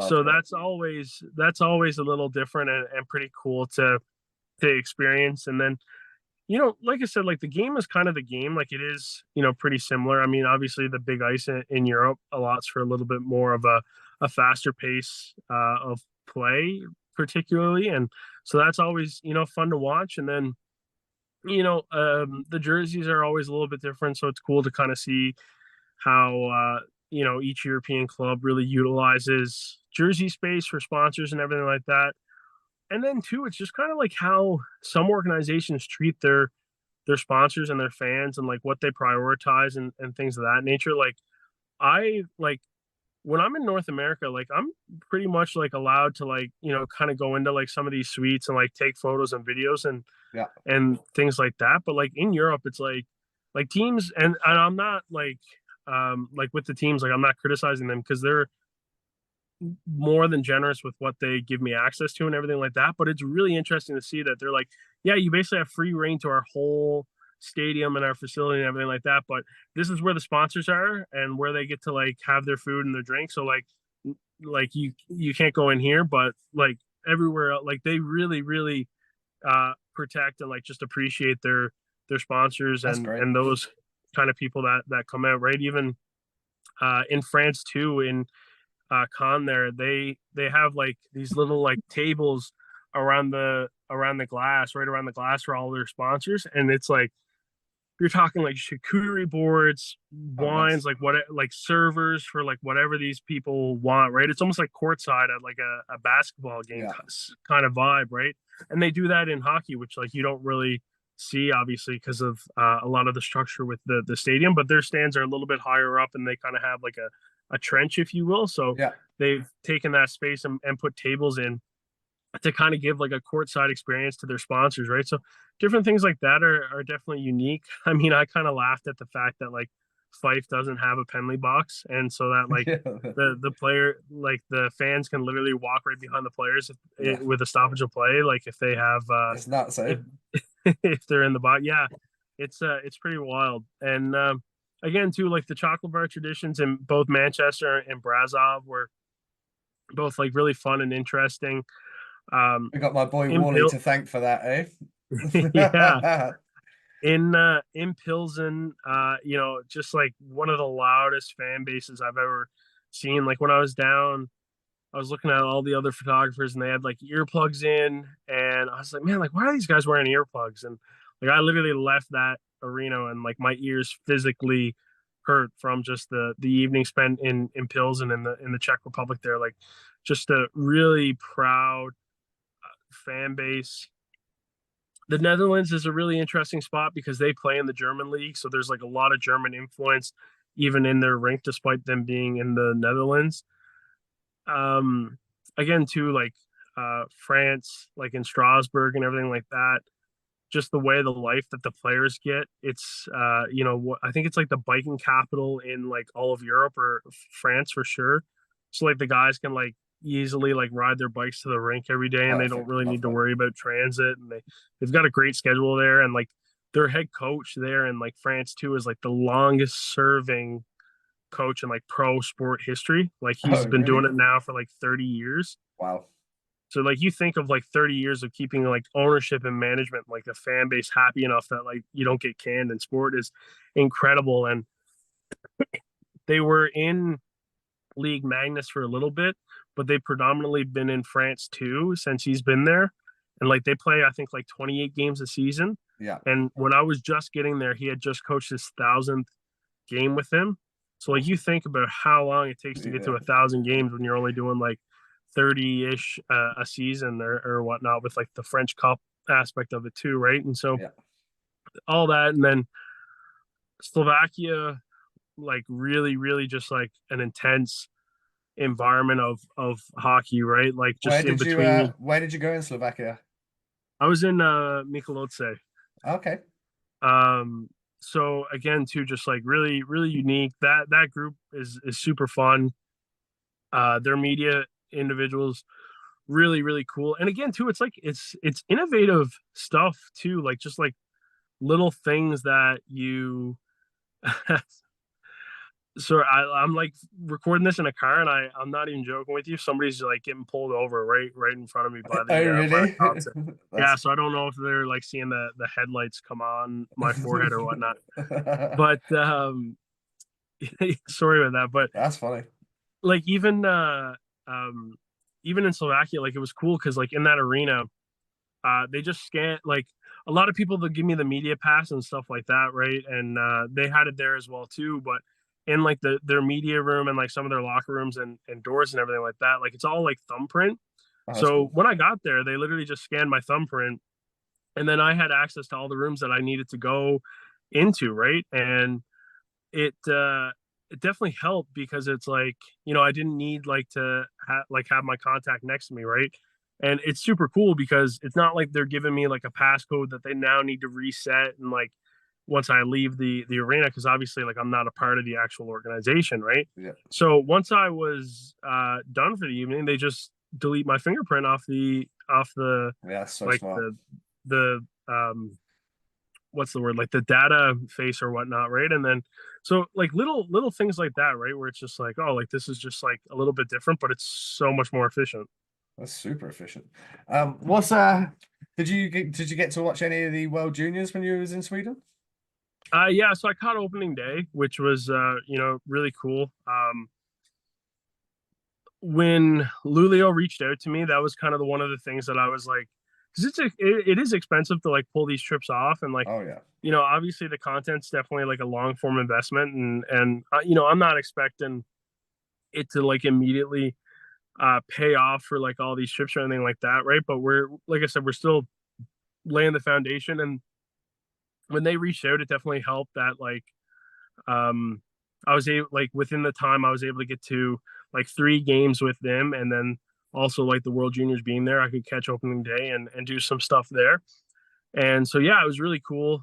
So Loved it. that's always a little different and pretty cool to experience. And then like I said, like the game is kind of the game. Like it is, pretty similar. I mean, obviously the big ice in Europe allows for a little bit more of a faster pace of play, particularly, and so that's always fun to watch. And then the jerseys are always a little bit different, so it's cool to kind of see how each European club really utilizes jersey space for sponsors and everything like that. And then too, it's just kind of like how some organizations treat their sponsors and their fans and like what they prioritize and things of that nature. Like I like when I'm in North America, like I'm pretty much like allowed to like, kind of go into like some of these suites and like take photos and videos Yeah. and things like that. But like in Europe, it's like teams and I'm not like with the teams, like I'm not criticizing them because they're more than generous with what they give me access to and everything like that. But it's really interesting to see that they're like, yeah, you basically have free reign to our whole stadium and our facility and everything like that. But this is where the sponsors are and where they get to like have their food and their drink. So like you can't go in here, but like everywhere, like they really, really protect and like just appreciate their sponsors That's and great. and those kind of people that come out, right? Even in France too, in con there, they have like these little like tables around the glass, right around the glass for all their sponsors, and it's like you're talking like charcuterie boards, Oh, nice. wines, like what like servers for like whatever these people want, right? It's almost like courtside at like a basketball game Yeah. kind of vibe, right? And they do that in hockey, which like you don't really see obviously because of a lot of the structure with the stadium, but their stands are a little bit higher up and they kind of have like a trench, if you will. So Yeah. they've taken that space and put tables in to kind of give like a courtside experience to their sponsors, right? So different things like that are definitely unique. I mean, I kind of laughed at the fact that like Fife doesn't have a penalty box, and so that like Yeah. the player like the fans can literally walk right behind the players Yeah. with a stoppage of play, like if they have It's nuts, eh? if if they're in the box. Yeah, it's pretty wild. And again, too, like the chocolate bar traditions in both Manchester and Brazov were both like really fun and interesting. Um, We got my boy in Wally to thank for that, yeah, eh? in Pilsen, just like one of the loudest fan bases I've ever seen. Like when I was down, I was looking at all the other photographers and they had like earplugs in, and I was like, man, like why are these guys wearing earplugs? And like I literally left that arena and like my ears physically hurt from just the evening spent in Pilsen in the Czech Republic there. Like just a really proud fan base. The Netherlands is a really interesting spot because they play in the German league, so there's like a lot of German influence even in their rink, despite them being in the Netherlands. Um, Again, too, like France, like in Strasbourg and everything like that. Just the way the life that the players get, it's I think it's like the biking capital in like all of Europe or France for sure. So like the guys can like easily like ride their bikes to the rink every day and they don't Perfect. really Love need to that. worry about transit, and they've got a great schedule there. And like their head coach there in like France too is like the longest serving coach in like pro sport history. Like Oh, he's been doing really? it now for like 30 years. Wow. So like you think of like 30 years of keeping like ownership and management, like a fan base happy enough that like you don't get canned in sport is incredible. And they were in League Magnus for a little bit, but they've predominantly been in France too since he's been there. And like they play, I think like 28 games a season. Yeah. And when I was just getting there, he had just coached his 1,000th game with him. So like you think about how long it takes to get to Yeah. 1,000 games when you're only doing like 30-ish a season or whatnot, with like the French Cup aspect of it too, right? And so Yeah. all that, and then Slovakia, like really, really just like an intense environment of hockey, right? Like just in between. Where did you go in Slovakia? I was in Michalovce. Okay. Um, so again, too, just like really, really unique. That group is super fun. Their media individuals really, really cool. And again, too, it's like it's innovative stuff too, like just like little things that you so I'm like recording this in a car, and I'm not even joking with you. Somebody's like getting pulled over right in front of me by Oh, by the really? cops. Yeah, That's so I don't know if they're like seeing the headlights come on my forehead or whatnot. But sorry about that. But that's funny. like um even in Slovakia, like it was cool because like in that arena, they just scan like a lot of people that give me the media pass and stuff like that, right? And they had it there as well too. But in like their media room and like some of their locker rooms and doors and everything like that, like it's all like thumbprint. Oh, that's So cool. when I got there, they literally just scanned my thumbprint, and then I had access to all the rooms that I needed to go into, right? And it definitely helped because it's like, I didn't need like to have my contact next to me, right? And it's super cool because it's not like they're giving me like a passcode that they now need to reset and like once I leave the arena, because obviously like I'm not a part of the actual organization, right? Yeah. So once I was done for the evening, they just delete my fingerprint off the Yeah, that's so like smart. the what's the word, like the data face or whatnot, right? And then so like little things like that, right, where it's just like, oh, like this is just like a little bit different, but it's so much more efficient. That's super efficient. What's did you get to watch any of the World Juniors when you was in Sweden? Yeah, so I caught opening day, which was really cool. When Lulio reached out to me, that was kind of one of the things that I was like, because it is expensive to like pull these trips off, and like, Oh yeah. obviously the content's definitely like a long form investment, and I'm not expecting it to like immediately pay off for like all these trips or anything like that, right? But we're, like I said, we're still laying the foundation, and when they reached out, it definitely helped that like um I was able, like within the time I was able to get to like 3 games with them, and then also like the World Juniors being there, I could catch opening day and do some stuff there. And so yeah, it was really cool.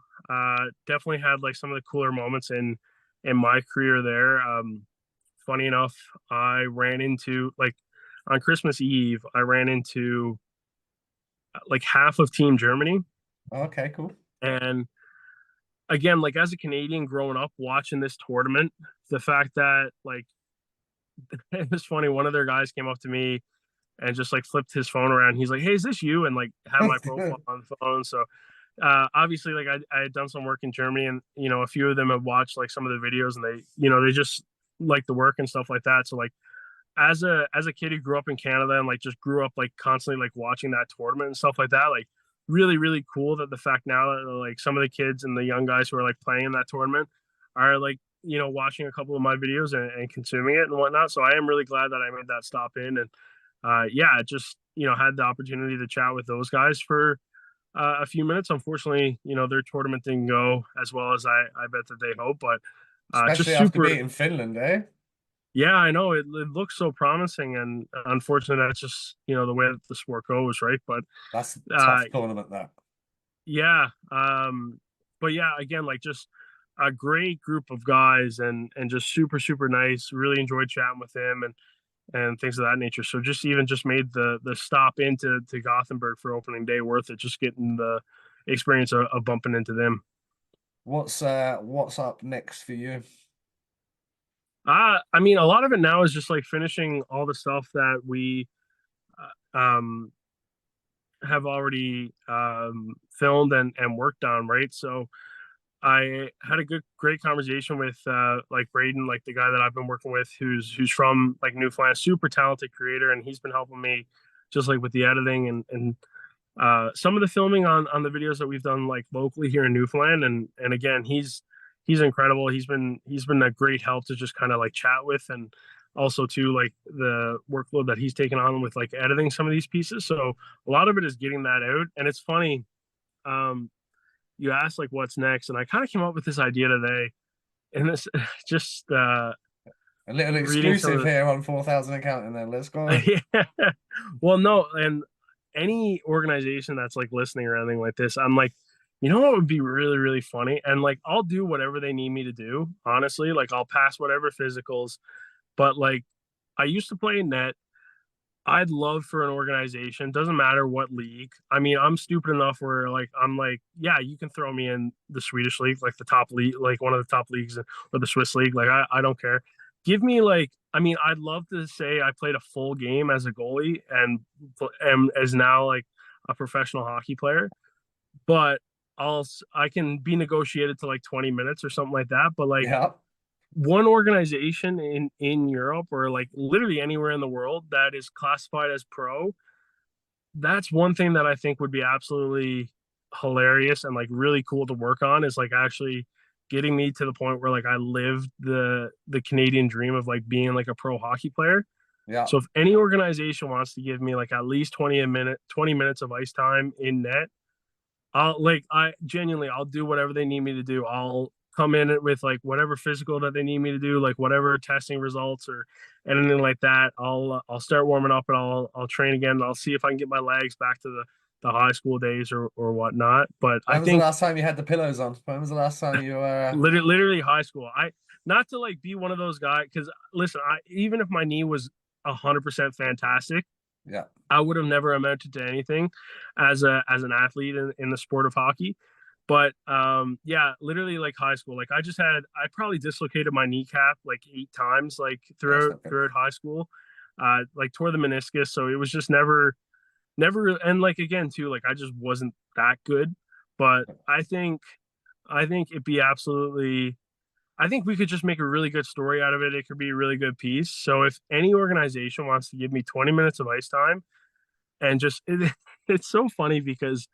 Definitely had like some of the cooler moments in my career there. Funny enough, I ran into like on Christmas Eve, I ran into like half of Team Germany. Okay, cool. And again, like as a Canadian growing up watching this tournament, the fact that like it was funny, one of their guys came up to me and just like flipped his phone around. He's like, "Hey, is this you?" And like had my profile on the phone. So obviously like I had done some work in Germany, and a few of them have watched like some of the videos, and they just like the work and stuff like that. So like as a kid who grew up in Canada and like just grew up like constantly like watching that tournament and stuff like that, like really, really cool that the fact now that like some of the kids and the young guys who are like playing in that tournament are like watching a couple of my videos and consuming it and whatnot. So I am really glad that I made that stop in, and yeah, just had the opportunity to chat with those guys for a few minutes. Unfortunately, their tournament didn't go as well as I bet that they hope, but just Especially after super. beating Finland, eh? Yeah, I know it looks so promising, and unfortunately, that's just the way that the sport goes, right? But That's a uh, tough tournament, that. yeah, but yeah, again, like just a great group of guys, and just super super nice. Really enjoyed chatting with him and things of that nature. So just made the stop into to Gothenburg for opening day worth it. Just getting the experience of bumping into them. What's up next for you? I mean, a lot of it now is just like finishing all the stuff that we have already filmed and worked on, right? So I had a great conversation with like Braden, like the guy that I've been working with, who's from like Newfoundland, super talented creator, and he's been helping me just like with the editing and some of the filming on the videos that we've done like locally here in Newfoundland. And again, he's incredible. He's been a great help to just kind of like chat with, and also too like the workload that he's taken on with like editing some of these pieces. So a lot of it is getting that out, and it's funny. Um, you asked like what's next, and I kind of came up with this idea today, and this just A little reading some exclusive of here on 4,000 accounting then. Let's go. the yeah. Well, no, and any organization that's like listening or anything like this, I'm like, you know what would be really, really funny? And like I'll do whatever they need me to do, honestly. Like I'll pass whatever physicals, but like I used to play in net. I'd love for an organization, doesn't matter what league. I mean, I'm stupid enough where like I'm like, yeah, you can throw me in the Swedish league, like the top league, like one of the top leagues, or the Swiss league. Like I don't care. Give me like, I mean, I'd love to say I played a full game as a goalie and am as now like a professional hockey player, but I can be negotiated to like 20 minutes or something like that. But like Yeah. one organization in Europe or like literally anywhere in the world that is classified as pro, that's one thing that I think would be absolutely hilarious and like really cool to work on, is like actually getting me to the point where like I lived the Canadian dream of like being like a pro hockey player. Yeah. So if any organization wants to give me like at least 20 minutes of ice time in net, I genuinely I'll do whatever they need me to do. I'll come in with like whatever physical that they need me to do, like whatever testing results or anything like that. I'll start warming up, and I'll train again, and I'll see if I can get my legs back to the high school days or whatnot. But I When was the think last time you had the pillows on? When was the last time you were literally high school. I Not to like be one of those guys, because listen, even if my knee was 100% fantastic, yeah. I would have never amounted to anything as an athlete in the sport of hockey. But yeah, literally like high school. Like I probably dislocated my kneecap like 8 times like That's throughout not good. throughout high school. Like tore the meniscus. So it was just never, and like again too, like I just wasn't that good. But I think it'd be absolutely, I think we could just make a really good story out of it. It could be a really good piece. So if any organization wants to give me 20 minutes of ice time, and it's so funny because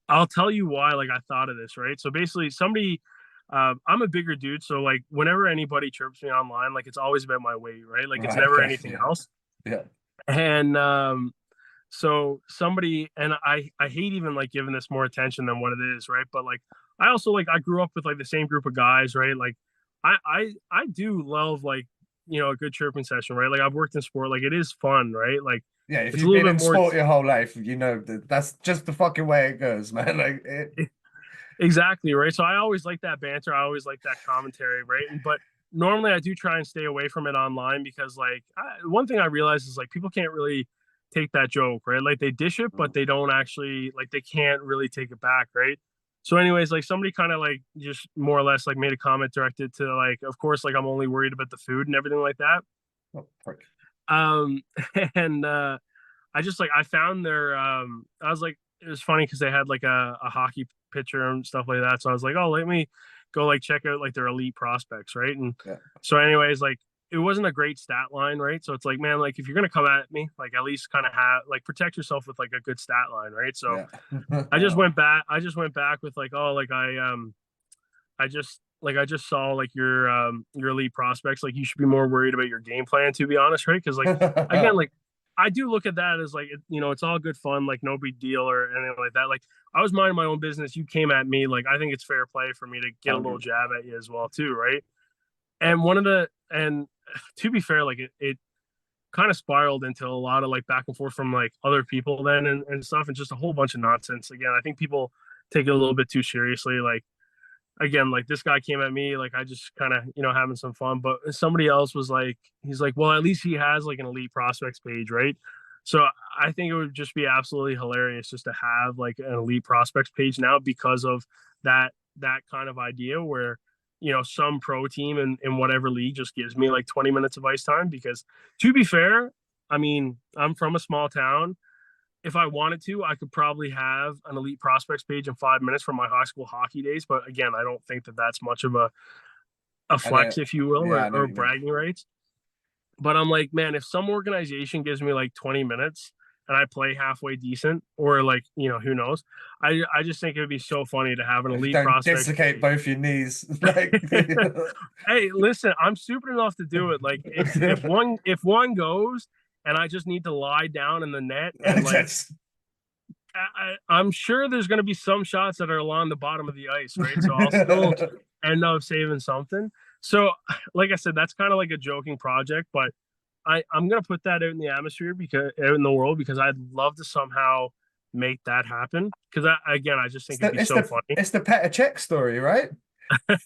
I'll tell you why like I thought of this, right? So basically somebody, I'm a bigger dude, so like whenever anybody chirps me online, like it's always about my weight, right? Like it's Right, never okay. anything Yeah. else. Yeah. And so somebody, and I hate even like giving this more attention than what it is, right? But like I also like I grew up with like the same group of guys, right? Like I do love like, a good chirping session, right? Like I've worked in sport, like it is fun, right? Like Yeah, if it's a you've little been bit in more sport your whole life, you know that's just the fucking way it goes, man. Like exactly, right? So I always like that banter, I always like that commentary, right? But normally I do try and stay away from it online, because like one thing I realize is like people can't really take that joke, right? Like they dish it, but they don't actually, like they can't really take it back, right? So anyways, like somebody kind of like just more or less like made a comment directed to like, of course, like I'm only worried about the food and everything like that. oh, frick. um and I just like I found their I was like, it was funny because they had like a hockey pitcher and stuff like that. So I was like, oh, let me go like check out like their elite prospects, right? And Yeah. so anyways, like it wasn't a great stat line, right? So it's like, man, like if you're gonna come at me, like at least kind of have like protect yourself with like a good stat line, right? So Yeah. I just went back with like, oh, like I just saw like your elite prospects. Like you should be more worried about your game plan, to be honest, right? Because like again, like I do look at that as like it's all good fun, like no big deal or anything like that. Like I was minding my own business. You came at me, like I think it's fair play for me to get a All little good. jab at you as well, too, right? And to be fair, like it kind of spiraled into a lot of like back and forth from like other people then and stuff, and just a whole bunch of nonsense. Again, I think people take it a little bit too seriously. Like again, like this guy came at me, like I just kind of, having some fun. But somebody else was like, he's like, well, at least he has like an elite prospects page, right? So I think it would just be absolutely hilarious just to have like an elite prospects page now, because of that kind of idea where, some pro team in whatever league just gives me like 20 minutes of ice time. Because to be fair, I mean, I'm from a small town. if I wanted to, I could probably have an elite prospects page in 5 minutes from my high school hockey days. But again, I don't think that that's much of a I know. flex, if you will, Yeah, I know what or you mean. bragging rights. But I'm like, man, if some organization gives me like 20 minutes and I play halfway decent, or like, who knows? I just think it would be so funny to have an If you elite don't prospects dislocate page. both your knees, like Hey, listen, I'm stupid enough to do it. Like if one goes and I just need to lie down in the net and like that's I'm sure there's going to be some shots that are along the bottom of the ice, right? So I'll still end up saving something. So, like I said, that's kind of like a joking project, but I'm going to put that out in the atmosphere, because out in the world, because I'd love to somehow make that happen. Because again, I just it's think it'd the be it's so the funny. it's the Petr Cech story, right?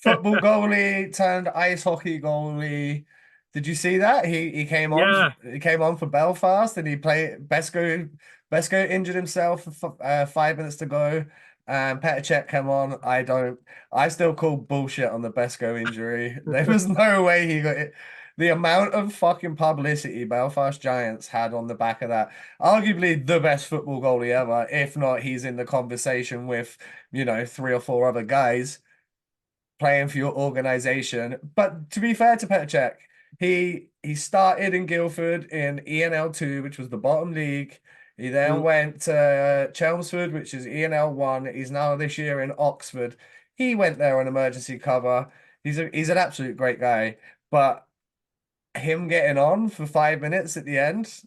Football goalie turned ice hockey goalie. Did you see that? Yeah. He came on for Belfast and he played Besko injured himself for 5 minutes to go. And Petr Cech came on. I still call bullshit on the Besko injury. There was no way he got it. The amount of fucking publicity Belfast Giants had on the back of that. Arguably the best football goalie ever. If not, he's in the conversation with, three or four other guys playing for your organization. But to be fair to Petr Cech, he started in Guildford in ENL2, which was the bottom league. He then Mm. went to Chelmsford, which is ENL1. He's now this year in Oxford. He went there on emergency cover. He's an absolute great guy. But him getting on for 5 minutes at the end,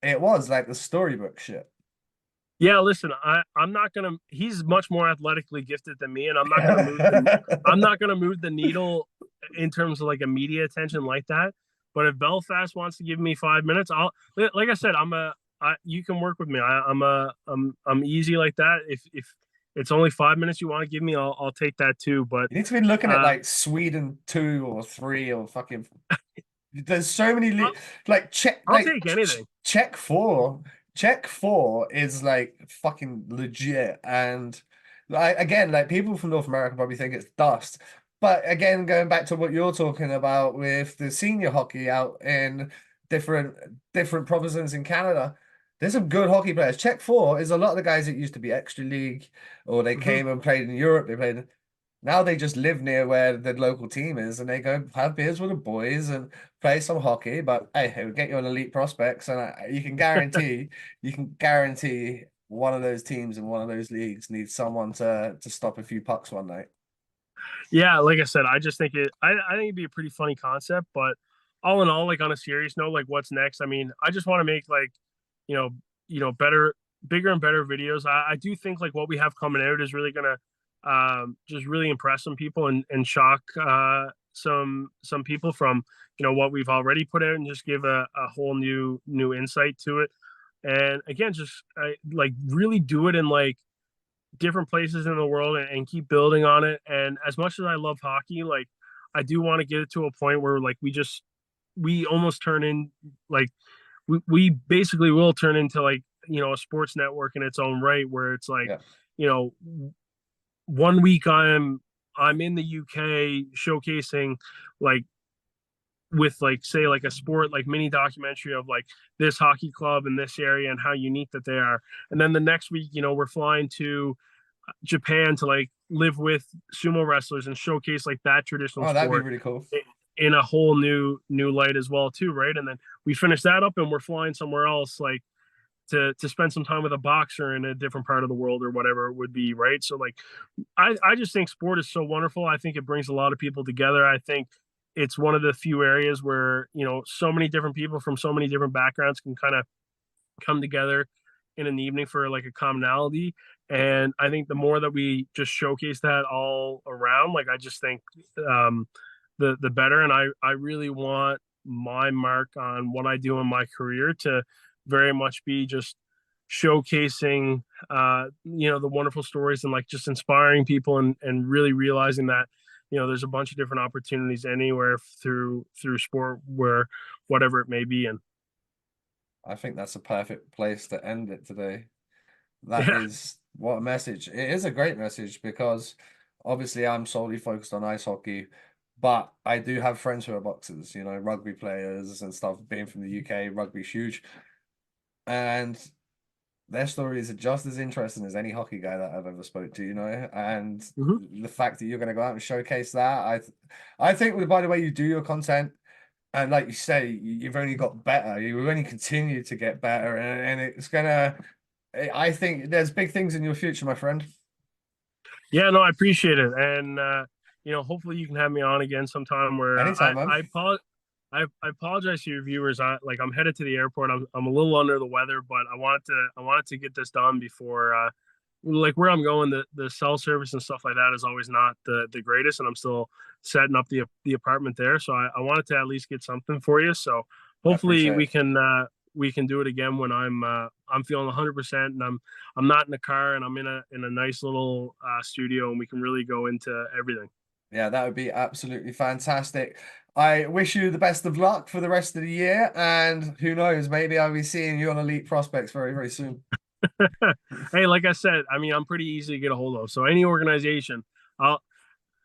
it was like the storybook shit. Yeah, listen, I'm not gonna. He's much more athletically gifted than me, and I'm not gonna move the needle in terms of like a media attention like that. But if Belfast wants to give me 5 minutes, like I said, you can work with me. I'm easy like that. If it's only 5 minutes you want to give me, I'll take that too. But You need to be looking at uh, like Sweden 2 or 3 or fucking. There's so many I'll, like check I'll take anything. check four. Check four is like fucking legit. And again, like people from North America probably think it's dust. But again, going back to what you're talking about with the senior hockey out in different different provinces in Canada, there's some good hockey players. Check four is a lot of the guys that used to be extra league or they Mhm. came and played in Europe. They played now they just live near where the local team is and they go have beers with the boys and play some hockey. But hey, it would get you on elite prospects, and you can guarantee one of those teams in one of those leagues needs someone to stop a few pucks one night. Yeah, like I said, I just think I think it'd be a pretty funny concept, but all in all, like on a serious note, like what's next? I mean, I just want to make like, you know, better, bigger and better videos. I do think like what we have coming out is really gonna just really impress some people and shock some people from what we've already put out, and just give a whole new insight to it. And again, just like really do it in like different places in the world, and keep building on it. And as much as I love hockey, like I do want to get it to a point where like we almost turn in like we basically will turn into like a sports network in its own right, where it's like Yeah. you know one week I'm in the UK showcasing like with like say like a sport like mini documentary of like this hockey club in this area and how unique that they are, and then the next week we're flying to Japan to like live with sumo wrestlers and showcase like that traditional Oh, that'd be sport really cool. in a whole new light as well too, right? And then we finish that up and we're flying somewhere else, like to spend some time with a boxer in a different part of the world or whatever it would be, right? So like I just think sport is so wonderful. I think it brings a lot of people together. I think it's one of the few areas where so many different people from so many different backgrounds can kind of come together in an evening for like a commonality. And I think the more that we just showcase that all around, like I just think the better. And I really want my mark on what I do in my career to very much be just showcasing the wonderful stories and like just inspiring people, and really realizing that there's a bunch of different opportunities anywhere through sport, where whatever it may be. And I think that's a perfect place to end it today. That yeah. is what a message. It is a great message because obviously I'm solely focused on ice hockey, but I do have friends who are boxers, rugby players and stuff. Being from the UK, rugby's huge. And their stories are just as interesting as any hockey guy that I've ever spoke to, you know. And Hmm. the fact that you're going to go out and showcase that, I think by the way you do your content, and like you say, you've only got better. You will only continue to get better, and it's gonna. I think there's big things in your future, my friend. Yeah, no, I appreciate it, and hopefully you can have me on again sometime. Where Anytime, man. I apologize to your viewers. I'm headed to the airport. I'm a little under the weather, but I wanted to get this done before like where I'm going. The cell service and stuff like that is always not the greatest, and I'm still setting up the apartment there. So I wanted to at least get something for you. So I hopefully appreciate it. we can do it again when I'm feeling 100% and I'm not in the car and I'm in a nice little studio and we can really go into everything. Yeah, that would be absolutely fantastic. I wish you the best of luck for the rest of the year, and who knows, maybe I'll be seeing you on Elite Prospects very, very soon. Hey, like I said, I mean, I'm pretty easy to get a hold of. So any organization, I'll,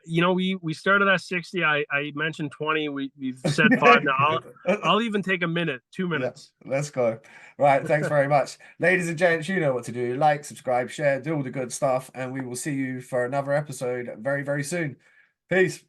we started at 60. I mentioned 20. We've said five now. I'll even take a minute, two Yeah, minutes. let's go. Right, thanks very much. Ladies and gents, you know what to do. Like, subscribe, share, do all the good stuff, and we will see you for another episode very, very soon. Peace.